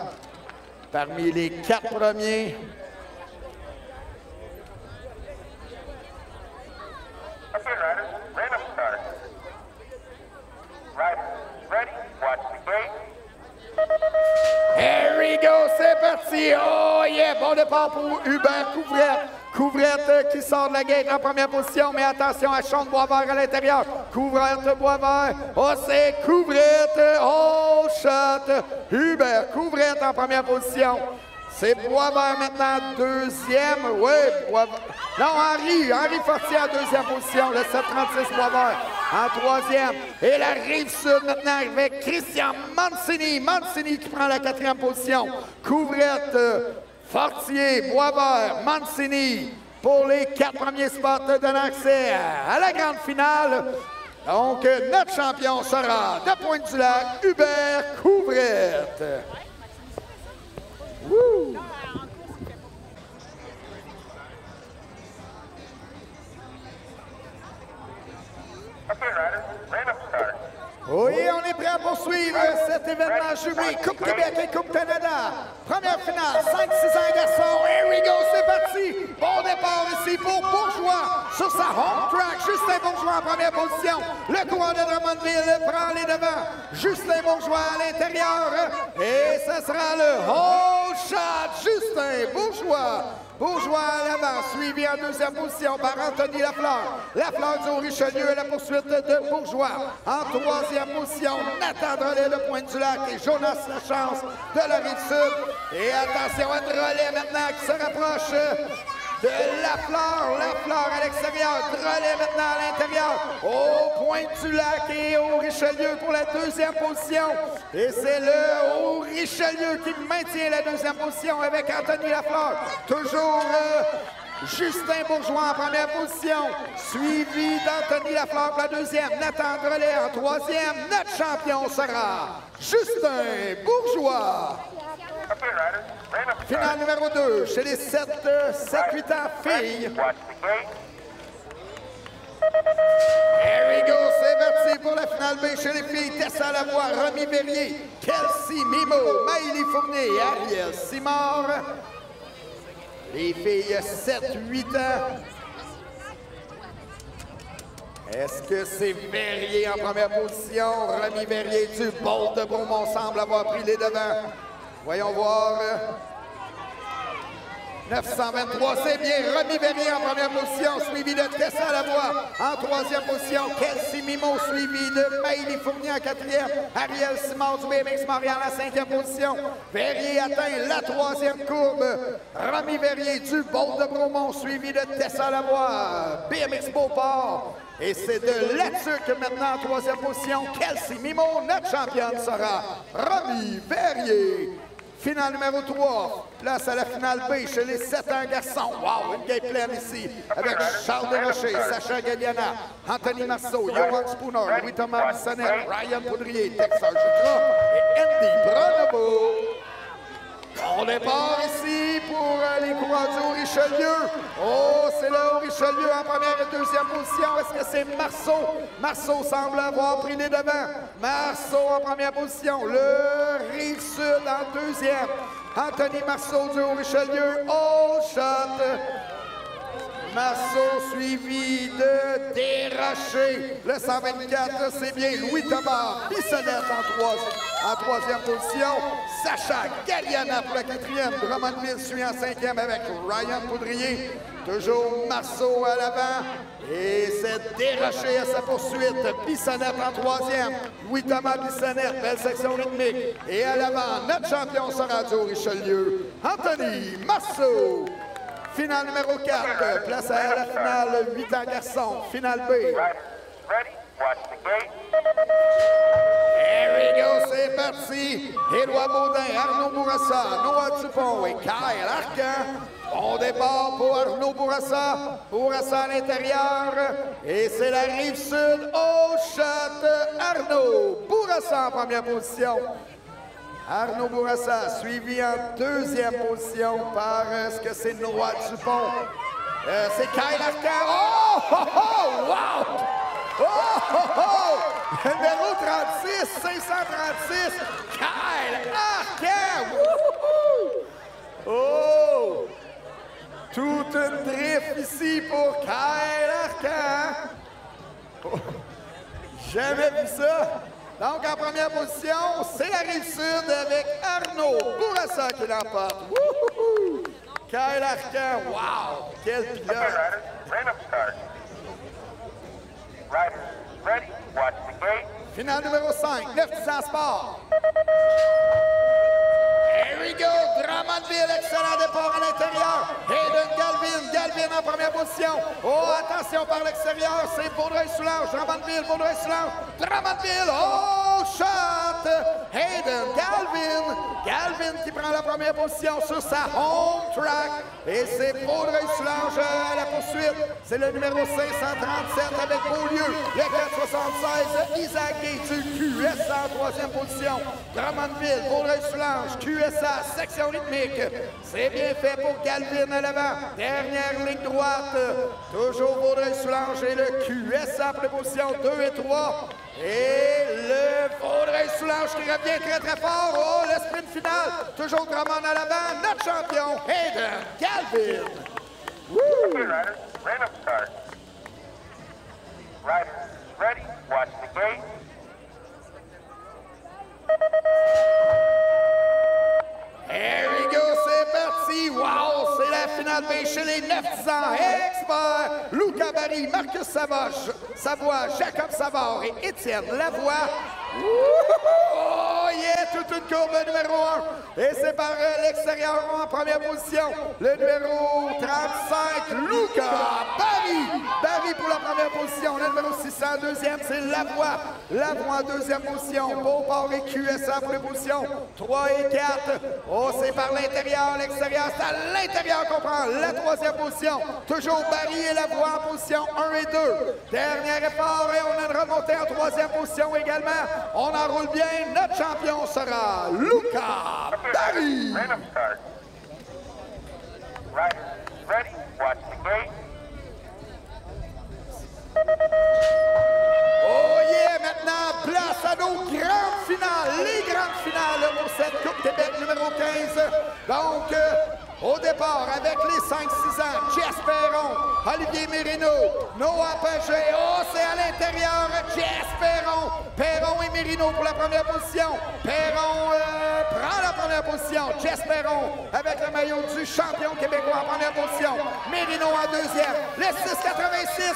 parmi les 4 premiers? Okay, riders, random start. Riders, ready, watch the gate. Here we go, c'est parti! Oh yeah! Bon départ pour Hubert Couvrette. Couvrette qui sort de la gate en première position, mais attention à Sean Boisvert à l'intérieur. Couvrette, Boisvert. Oh, c'est Couvrette. Oh, shot! Hubert Couvrette en première position. C'est Boisvert maintenant, deuxième. Oui, Boisvert. Non, Henri Fortier en deuxième position. Le 736 Boisvert en troisième. Et la Rive-Sud maintenant avec Christian Mancini. Mancini qui prend la 4e position. Couvrette, Fortier, Boisvert, Mancini pour les 4 premiers spots donnant accès à la grande finale. Donc, notre champion sera de Pointe-du-Lac, Hubert Couvrette. Woo! Okay, riders, random start. Oui, on est prêt à poursuivre cet événement jumelé Coupe Québec et Coupe Canada. Première finale, 5-6 ans garçons. Here we go, c'est parti. Bon départ ici pour Bourgeois sur sa home track. Justin Bourgeois en première position. Le coureur de Drummondville prend les devants. Justin Bourgeois à l'intérieur. Et ce sera le whole shot. Justin Bourgeois. Bourgeois à l'avant, suivi en deuxième position par Anthony Lafleur. Lafleur du Richelieu à la poursuite de Bourgeois. En troisième position, Nathan Drolet de Pointe-du-Lac et Jonas Lachance de la Rive-Sud. Et attention à Drolet maintenant qui se rapproche de Lafleur. Lafleur à l'extérieur, Drolet maintenant à l'intérieur. Au Pointe-du-Lac et au Richelieu pour la deuxième position. Et c'est le au Richelieu qui maintient la deuxième position avec Anthony Lafleur. Toujours Justin Bourgeois en première position, suivi d'Anthony Lafleur pour la deuxième. Nathan Drolet en troisième. Notre champion sera Justin Bourgeois. Okay, riders, random start. Finale numéro 2 chez les 7-8 ans filles. Watch the gate. Here we go, c'est parti pour la finale B chez les filles. Tessa Lavoie, Romy Verrier, Kelsey Mimo, Maëlie Fournier et Ariel Simard. Les filles 7-8 ans. Est-ce que c'est Verrier en première position? Romy Verrier du Bolt de Bromont semble avoir pris les devants. Voyons voir. 923, c'est bien. Remy Verrier en première position, suivi de Tessa Lavoie. En troisième position, Kelsey Mimo, suivi de Maïli Fournier en quatrième. Ariel Simard du BMX Montréal en cinquième position. Verrier atteint la troisième courbe. Remy Verrier du Bolt de Bromont, suivi de Tessa Lavoie. BMX Beauport. Et c'est de Latuc maintenant en troisième position. Kelsey Mimo, notre championne sera Remy Verrier. Finale numéro 3, place à la finale B chez les 7 ans garçons. Wow, une game pleine ici avec Charles Desrochers, Sacha Galliana, Anthony Marceau, Johan Spooner, Louis-Thomas Bissonnette, Ryan Poudrier, Texas Jutra et Andy Brunabo. On départ ici pour les coureurs du Haut-Richelieu. Oh, c'est le Haut-Richelieu en première et deuxième position. Est-ce que c'est Marceau? Marceau semble avoir pris les devants. Marceau en première position. Le Rive-Sud en deuxième. Anthony Marceau du Haut-Richelieu. Oh, shot! Marceau suivi de Desrochers. Le 124, c'est bien Louis-Thomas Bissonnette en troisième position. Sacha Galliana pour la quatrième. Drummondville suit en cinquième avec Ryan Poudrier. Toujours Marceau à l'avant. Et c'est Desrochers à sa poursuite. Bissonnette en troisième. Louis-Thomas Bissonnette, belle section rythmique. Et à l'avant, notre champion sera du Haut-Richelieu, Anthony Marceau. Finale numéro 4, place à la finale 8 ans garçons, finale B. Here we go, c'est parti. Éloi Baudin, Arnaud Bourassa, Noah Dupont et Kyle Arcan. Bon départ pour Arnaud Bourassa. Bourassa à l'intérieur. Et c'est la Rive-Sud au shot. Arnaud Bourassa en première position. Arnaud Bourassa, suivi en deuxième position par, est-ce que c'est Noah Dupont? C'est Kyle Arcan. Oh, oh, oh, wow! Oh, oh, oh! Numéro 36, 536, Kyle Arcan! Wouhou! Oh! Toute une drift ici pour Kyle Arcan. Oh. Jamais vu ça. Donc, en première position, c'est la Rive-Sud avec Arnaud Bourassa qui l'emporte. Wouhou! Kyle Arcan, wow! Quel pilote! Finale numéro 5, 900 Sport. Here we go! Drummondville, excellent départ à l'intérieur. Hayden Galvin en première position. Oh, attention par l'extérieur, c'est Vaudreuil-Soulanges. Drummondville. Oh, shot! Hayden Galvin qui prend la première position sur sa home track. Et c'est Vaudreuil-Soulanges à la poursuite. C'est le numéro 537 avec Beaulieu. Le 476, Isaac Gay du QSA en troisième position. Drummondville, Vaudreuil-Soulanges, QSA, section rythmique. C'est bien fait pour Galvin à l'avant. Dernière ligne droite. Toujours Vaudreuil-Soulanges et le QSA pour les positions 2 et 3. Et le Vaudreuil-Soulanges qui revient très très fort. Oh, le sprint final. Toujours Drummond à l'avant. Notre champion, Hayden Galvin. Riders, ready, watch the gate. Here we go, c'est parti! Wow! C'est la finale B chez les 900 experts! Luca Barry, Marcus Savoie, Jacob Savard et Étienne Lavoie. Oh yeah! Toute une courbe numéro 1. Et c'est par l'extérieur en première position. Le numéro 35, Luca Barry pour la première position. Le numéro 600, deuxième, c'est Lavoie. Lavoie en deuxième position. Beauport et QSA pour les positions 3 et 4. Oh, c'est par l'intérieur, l'extérieur. C'est à l'intérieur qu'on prend la troisième position. Toujours Barry et Lavoie en position 1 et 2. Dernier effort et on a une remontée en troisième position également. On enroule bien. Notre champion sera Luca Barry. Riders, ready, watch the gate. Oh yeah! Maintenant, place à nos grandes finales. Les grandes finales pour cette Coupe Québec numéro 15. Donc, au départ, avec les 5-6 ans, Jess Perron, Olivier Mérino. Noah Pagé. Oh, c'est à l'intérieur. Jess Perron. Perron et Mérino pour la première position. Perron prend la première position. Jess Perron avec le maillot du champion québécois en première position. Mérino en deuxième. Le 6,86.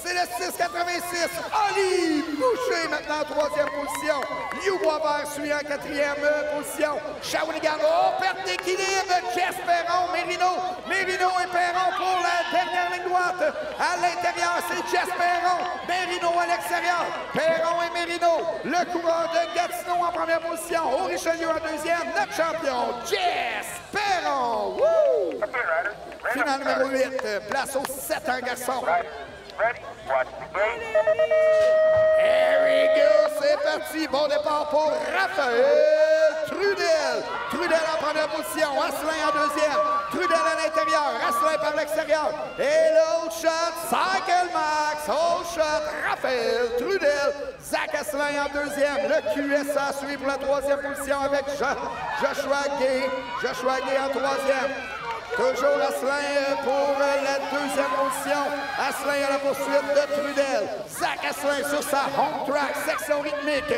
C'est le 6,86. Oli Boucher maintenant en troisième position. Hugh Boisvert suit en quatrième position. Shawinigan. Oh, perte d'équilibre. Jess Perron. Mérino et Perron pour la dernière ligne droite. À l'intérieur, c'est Jess Perron. Mérino à l'extérieur. Perron et Mérino. Le coureur de Gatineau en première position. Au Richelieu en deuxième. Notre champion, Jess Perron. Woo! Finale numéro 8. Place au 7 en garçon. Ready, watch the gate. Here we go, c'est parti. Bon départ pour Raphaël Trudel. Trudel en première position, Asselin en deuxième. Trudel à l'intérieur, Asselin par l'extérieur. Et l'autre shot, Cycle Max. Autre shot, Raphaël Trudel. Zach Asselin en deuxième. Le QSA suit pour la troisième position avec Joshua Gay. Joshua Gay en troisième. Toujours Asselin pour la deuxième position. Asselin à la poursuite de Trudel. Zach Asselin sur sa home track, section rythmique.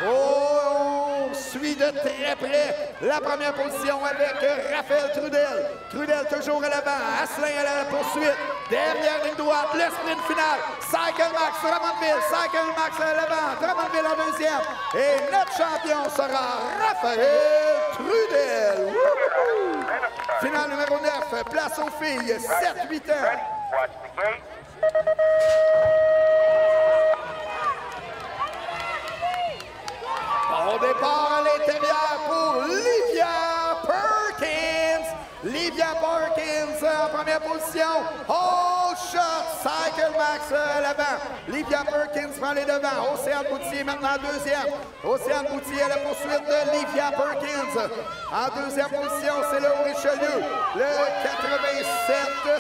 Oh, on suit de très près la première position avec Raphaël Trudel. Trudel toujours à l'avant. Asselin à la poursuite. Dernière ligne droite, le sprint final. Cycle Max, Drummondville. Cycle Max à l'avant. Drummondville en deuxième. Et notre champion sera Raphaël Trudel. Wouhou! Finale numéro 9, place aux filles, 7-8 ans. Ready, watch the gate. Bon départ à l'intérieur pour Livia Perkins. Livia Perkins en première position. Oh, shot, Cycle Max à l'avant. Livia Perkins prend les devants. Océane Boutier maintenant deuxième. Océane Boutier à la poursuite de Livia Perkins. En deuxième position, c'est le Richelieu. Le 87,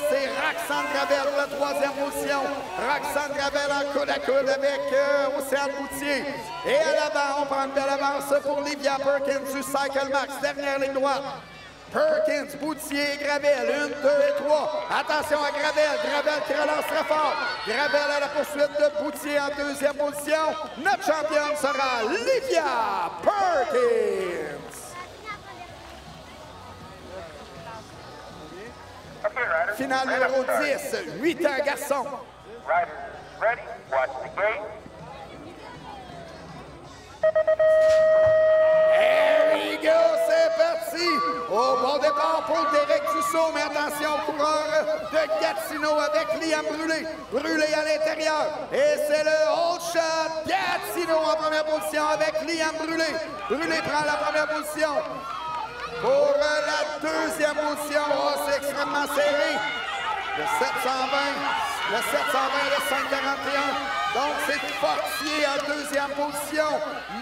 c'est Roxane Gravel pour la troisième position. Roxane Gravel en coude à coude avec Océane Boutier. Et à l'avant, on prend une belle avance pour Livia Perkins du Cycle Max. Dernière ligne droite. Perkins, Boutier, Gravel, 1, 2 et 3. Attention à Gravel. Gravel qui relance très fort. Gravel à la poursuite de Boutier en deuxième position. Notre championne sera Livia Perkins. Okay, riders. Finale Right up numéro start. 10, 8 ans garçons. Riders, ready, watch the gate. Here we go, c'est parti! Au bon départ pour Derek Dussault, mais attention au coureur de Gatineau avec Liam Brûlé. Brûlé à l'intérieur. Et c'est le hold shot. Gatineau en première position avec Liam Brûlé. Brûlé prend la première position. Pour la deuxième position, oh, c'est extrêmement serré. Le 720, le 720, le 541. Donc, c'est Fortier en deuxième position.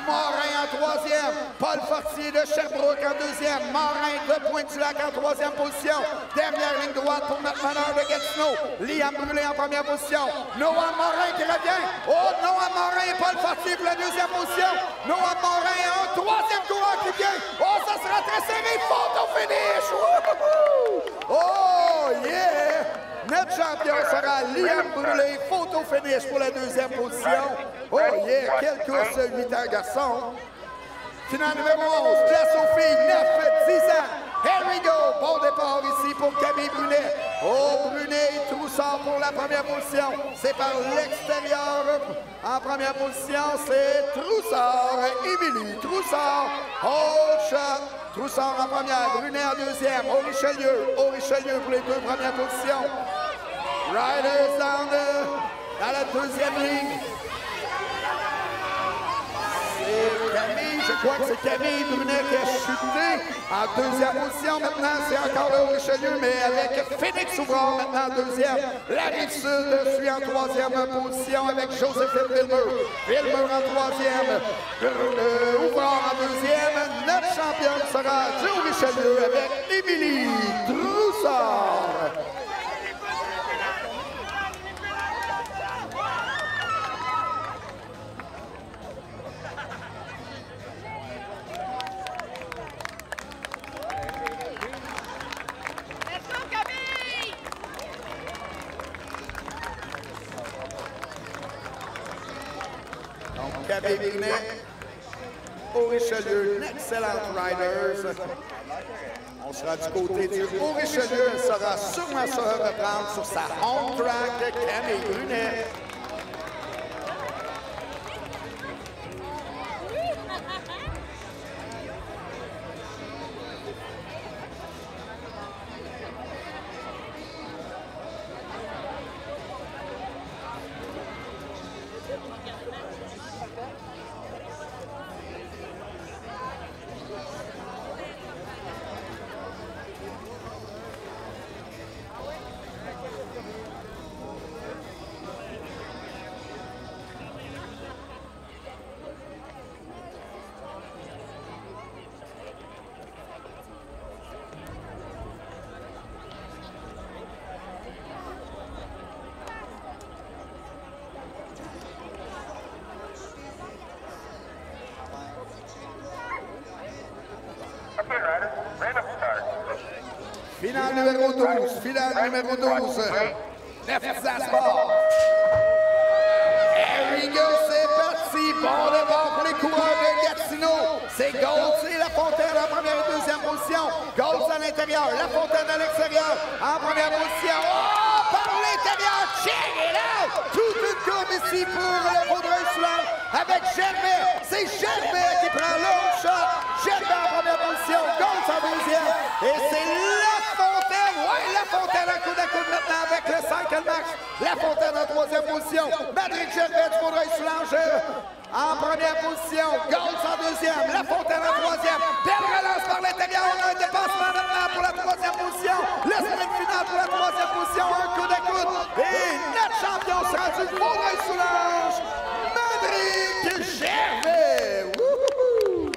Morin en troisième. Paul Fortier de Sherbrooke en deuxième. Morin de Pointe-du-Lac en troisième position. Dernière ligne droite pour notre meneur de Gatineau. Liam Brûlé en première position. Noah Morin qui revient. Oh, Noah Morin et Paul Fortier pour la deuxième position. Noah Morin en troisième coureur qui vient. Oh, ça sera très serré. Photo finish. Wouhou! Oh, yeah! Notre champion sera Liam Brûlé. Photo finish pour la deuxième position. Oh yeah, quelle course 8 ans garçon. Finale numéro 11, place aux filles, 9-10 ans. Here we go. Bon départ ici pour Camille Brunet. Oh, Brunet et Troussard pour la première position. C'est par l'extérieur. En première position, c'est Troussard. Émilie Troussard. Oh, shot. Troussard en première, Brunet en deuxième. Au Richelieu pour les deux premières positions. Riders dans la deuxième ligne. C'est Camille, je crois que c'est Camille Brunet qui a chuté en deuxième position. Maintenant, c'est encore le Richelieu, mais avec Phoenix Ouvrard maintenant en deuxième. La Rive-Sud suit en troisième position avec Joséphine Villemur. Villemur en troisième. Ouvrard en deuxième. Notre championne sera Joe Richelieu avec Émilie Troussard. Camille Brunet, Haut Richelieu, excellent riders. On sera du côté du Haut Richelieu. Elle saura sûrement se reprendre sur sa home track, Camille Brunet. Finale numéro 12, finale numéro 12. Nefza Sport. Here we go, c'est parti. Bon départ pour les coureurs de Gatineau. C'est Golds et Lafontaine en première et deuxième position. Golds à l'intérieur, Lafontaine à l'extérieur en première position. Oh, par l'intérieur, check it out! Toute une courbe ici pour le Vaudreuil-Soulanges avec Gervais. C'est Gervais qui prend l'autre shot. Gervais en première position, Golds en deuxième. Et c'est Lafontaine, ouais, Lafontaine en coude à coude maintenant avec le Cycle Max. Lafontaine en troisième position. Patrick Gervais du Vaudreuil-Soulanges en première position. Golds en deuxième. Lafontaine en troisième. Belle relance par l'intérieur. On a un dépassement maintenant pour la troisième position. Le sprint final pour la troisième position. Un coude à coude. Et notre champion sera du Vaudreuil-Soulanges, Patrick Gervais. Wouhou!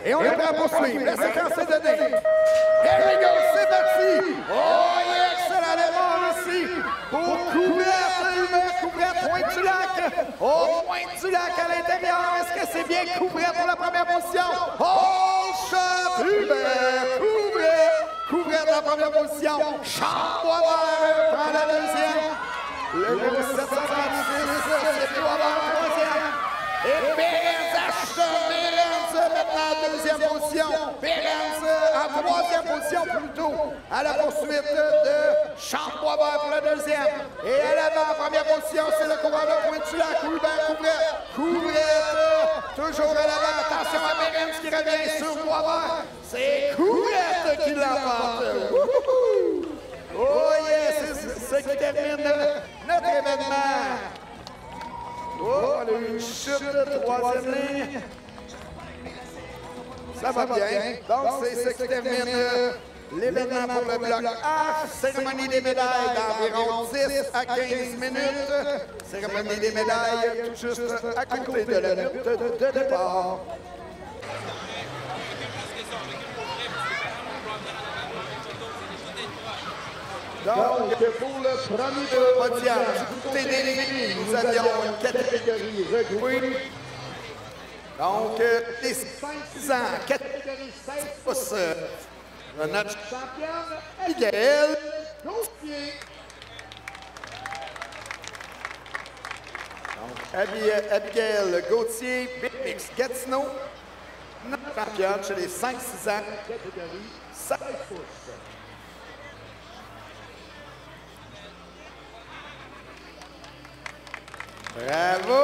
Et on est prêt à poursuivre. La séquence est donnée. Here we go, c'est parti. Oh, excellent départ ici pour Couvrette, Pointe-du-Lac. Oh, Pointe-du-Lac à l'intérieur. Est-ce que c'est bien Couvrette pour la première position? Oh, shot, Hubert, Couvrette en première position. Champ-Boisvert prend la deuxième. Le numéro 736, c'est Boisvert en troisième. Et Pérez Ashton, maintenant en deuxième position. Pérez en troisième position plutôt. À la poursuite de Champ-Boisvert pour la deuxième. Et à l'avant, en première position, c'est le coureur de Pointe-du-Lac, Couvrette, toujours à l'avant. Attention à Pérez qui revient sur Boisvert. C'est Couvrette qui l'emporte. Oh yes, c'est ce qui termine notre événement. Oh, on a eu une chute de troisième ligne. Ça va bien. Donc, c'est ce qui termine l'événement pour le bloc A. Cérémonie des médailles d'environ 10 à 15 minutes. Cérémonie des médailles tout juste à côté de la lutte de départ. Donc, pour le premier podium, du côté des filles, nous avions une catégorie regroupée. Donc, les 5 ans, catégorie 5 pouces. Notre championne, Abigail Gauthier. Donc, Abigail Gauthier, BMX Gatineau. Notre championne chez les 5-6 ans, catégorie 5 pouces. Bravo!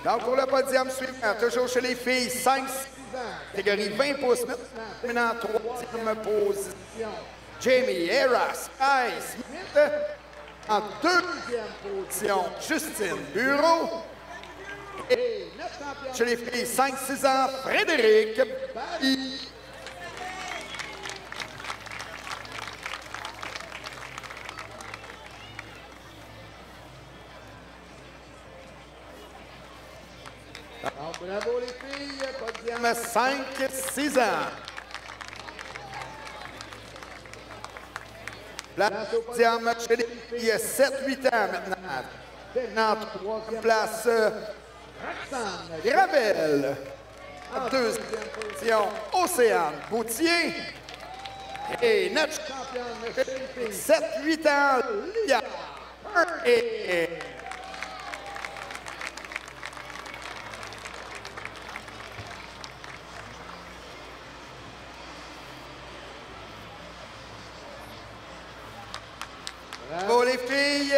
Donc, pour le podium suivant, toujours chez les filles, 5-6 ans, catégorie 20 pouces, maintenant en troisième position. Jamie Harris, Smith, en deuxième position, Justine Bureau. Et chez les filles, 5-6 ans, Frédéric Barry. Donc, bravo les filles, podium 5-6 ans. Place au podium chez les filles 7-8 ans maintenant. En troisième place, Roxane Gravel. En deuxième position, Océane Boutier. Et notre championne 7-8 ans, Lia. Et bravo les filles.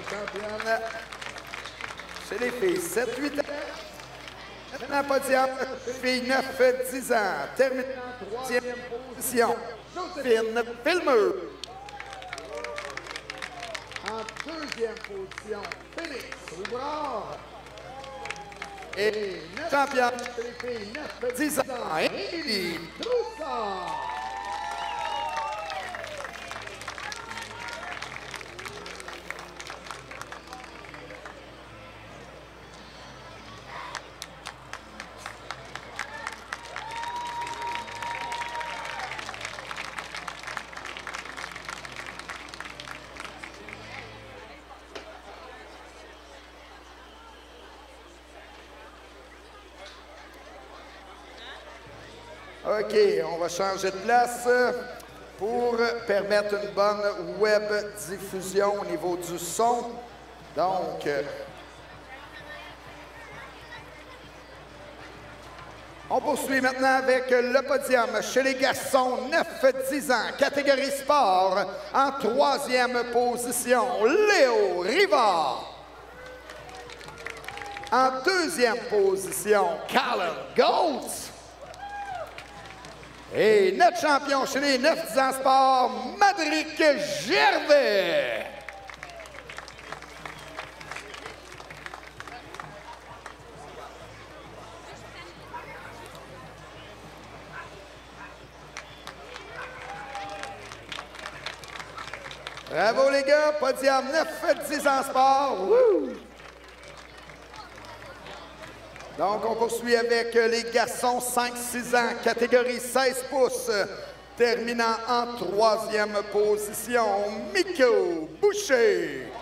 Championne chez les filles, 7-8 ans. Maintenant, podium, filles 9-10 ans. Terminant en troisième position, Joséphine Villemeux. En deuxième position, Félix Ouvrard. Et championne chez les filles 9-10 ans, Émilie Doussard. OK, on va changer de place pour permettre une bonne web diffusion au niveau du son. Donc, on poursuit maintenant avec le podium chez les garçons 9-10 ans, catégorie sport. En troisième position, Léo Rivard. En deuxième position, Callan Goetz. Et notre champion chez les 9-10 ans sport, Madric Gervais. Bravo les gars, podium 9-10 ans sport. Woo! Donc, on poursuit avec les garçons 5-6 ans, catégorie 16 pouces, terminant en troisième position, Miko Boucher.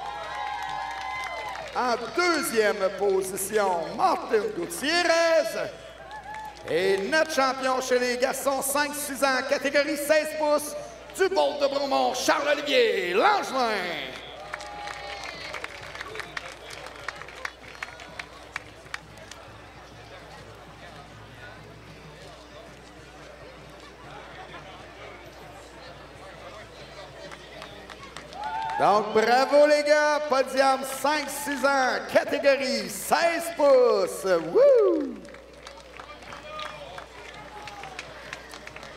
En deuxième position, Martin Gutiérrez. Et notre champion chez les garçons 5-6 ans, catégorie 16 pouces, du Bolt de Bromont, Charles-Olivier Langevin. Donc, bravo les gars, podium 5-6 ans, catégorie 16 pouces. Woo!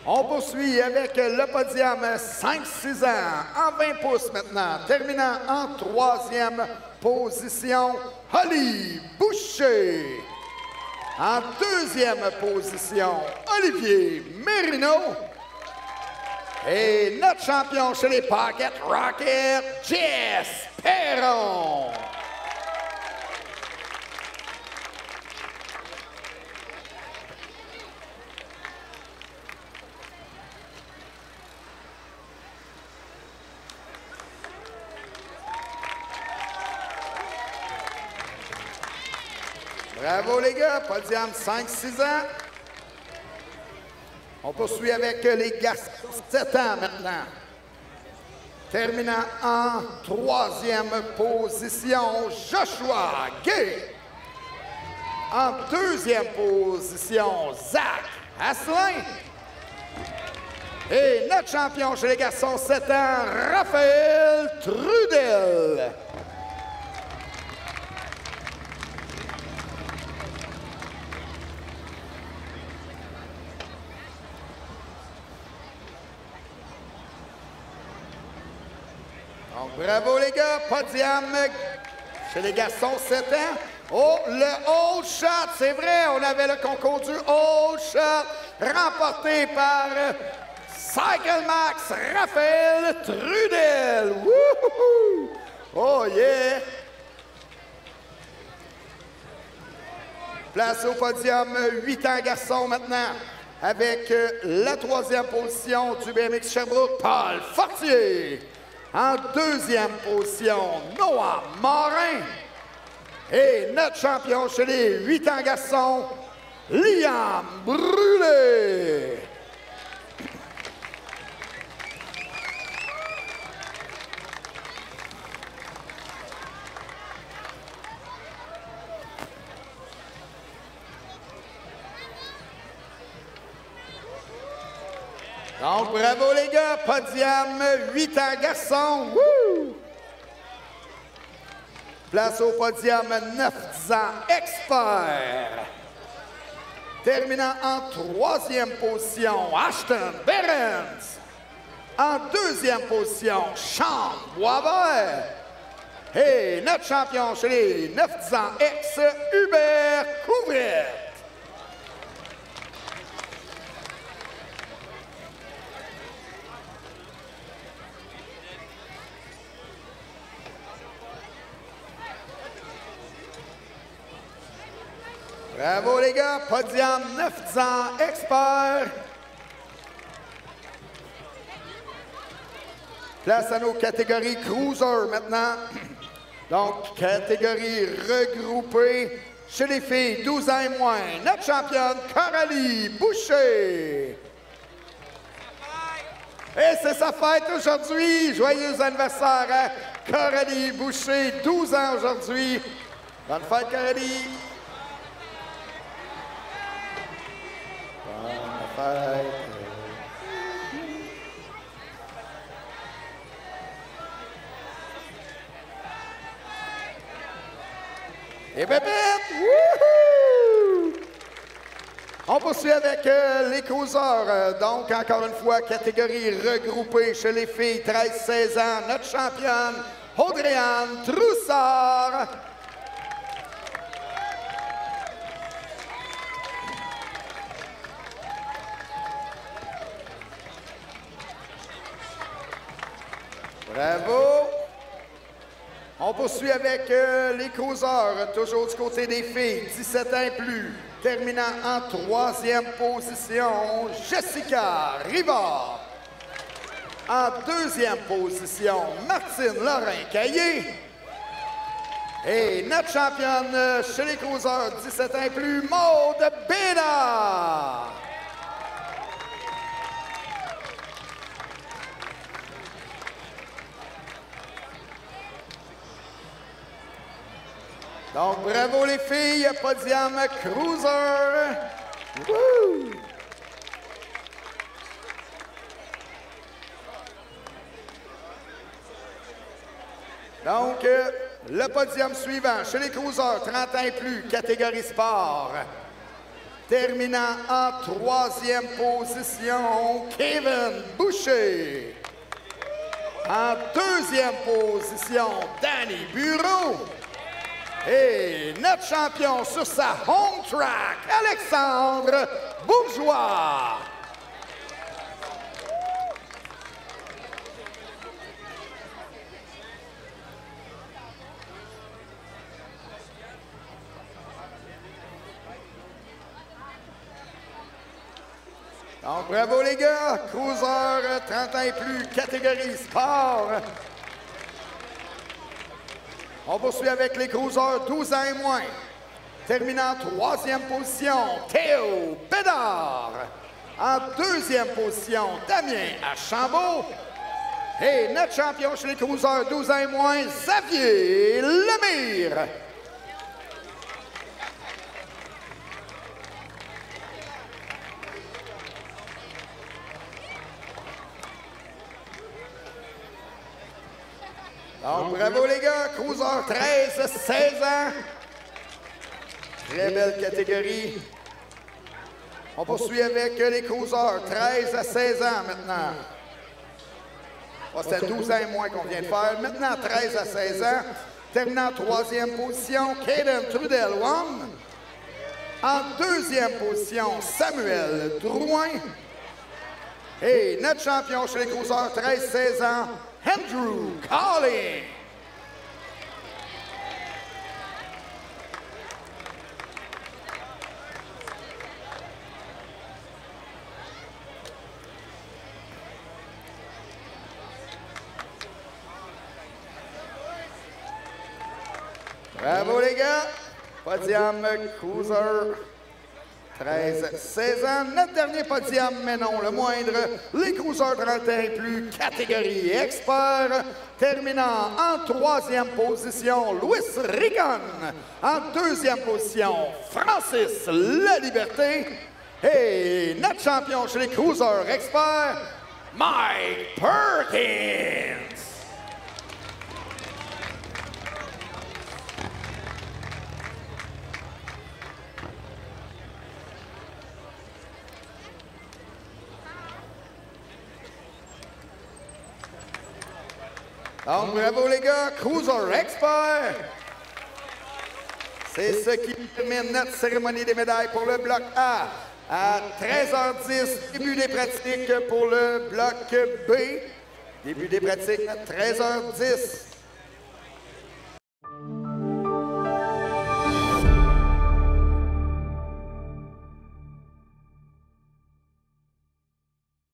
On poursuit avec le podium 5-6 ans, en 20 pouces maintenant, terminant en troisième position, Holly Boucher. En deuxième position, Olivier Mérino. Et notre champion chez les Pocket Rocket, Jess Perron. Bravo les gars, podium 5-6 ans. On poursuit avec les garçons 7 ans maintenant. Terminant en troisième position, Joshua Gay. En deuxième position, Zach Asselin. Et notre champion chez les garçons 7 ans, Raphaël Trudel. Donc, bravo les gars, podium chez les garçons 7 ans. Oh, le Old Shot, c'est vrai, on avait le concours du Old Shot remporté par Cycle Max Raphaël Trudel. Wouhou! Oh yeah! Place au podium 8 ans garçons maintenant avec la troisième position du BMX Sherbrooke, Paul Fortier. En deuxième position, Noah Morin. Et notre champion chez les 8 ans garçons, Liam Brûlé. Donc, bravo les gars, podium 8 ans garçons. Woo! Place au podium 9-10 ans expert. Terminant en 3e position, Ashton Behrens. En 2e position, Sean Boisvert. Et notre champion chez les 9-10 ans ex, Hubert Couvrette. Bravo les gars, podium 9 ans expert. Place à nos catégories cruiser maintenant. Donc, catégorie regroupée chez les filles 12 ans et moins. Notre championne Coralie Boucher. Et c'est sa fête aujourd'hui. Joyeux anniversaire à Coralie Boucher, 12 ans aujourd'hui. Bonne fête Coralie. Et bébête! Wouhou! On poursuit avec les causeurs. Donc, encore une fois, catégorie regroupée chez les filles 13-16 ans. Notre championne, Audrey-Anne Troussard. Bravo! On poursuit avec les causeurs, toujours du côté des filles, 17 ans et plus. Terminant en 3e position, Jessica Rivard. En 2e position, Martine Lorrain-Caillé. Et notre championne chez les causeurs, 17 ans et plus, Maude Bédard. Donc, bravo les filles, podium cruiser. Woo! Donc, le podium suivant, chez les cruisers, 30 ans et plus, catégorie sport. Terminant en 3e position, Kevin Boucher. En 2e position, Danny Bureau. Et notre champion sur sa home track, Alexandre Bourgeois. Donc, bravo les gars, cruiser 30 ans et plus, catégorie sport. On poursuit avec les cruisers 12 ans et moins. Terminant en 3e position, Théo Bédard. En 2e position, Damien Archambault. Et notre champion chez les cruisers 12 ans et moins, Xavier Lemire. Donc, bravo les gars, cruiser 13-16 ans. Très belle catégorie. On poursuit avec les cruisers 13 à 16 ans maintenant. Oh, c'était 12 ans et moins qu'on vient de faire. Maintenant, 13 à 16 ans. Terminant en 3e position, Caden Trudel-Wam. En 2e position, Samuel Drouin. Et notre champion chez les cruisers 13-16 ans, Andrew Colley. Bravo, les gars. Podium Cruiser. 13-16 ans. Notre dernier podium, mais non le moindre, les Cruisers 31 et plus, catégorie expert. Terminant en 3e position, Luis Rigon. En 2e position, Francis Laliberté. Et notre champion chez les Cruisers experts, Mike Perkins. Donc, bravo les gars, Cruiser Expert. C'est ce qui termine notre cérémonie des médailles pour le bloc A. À 13h10, début des pratiques pour le bloc B. Début des pratiques à 13h10.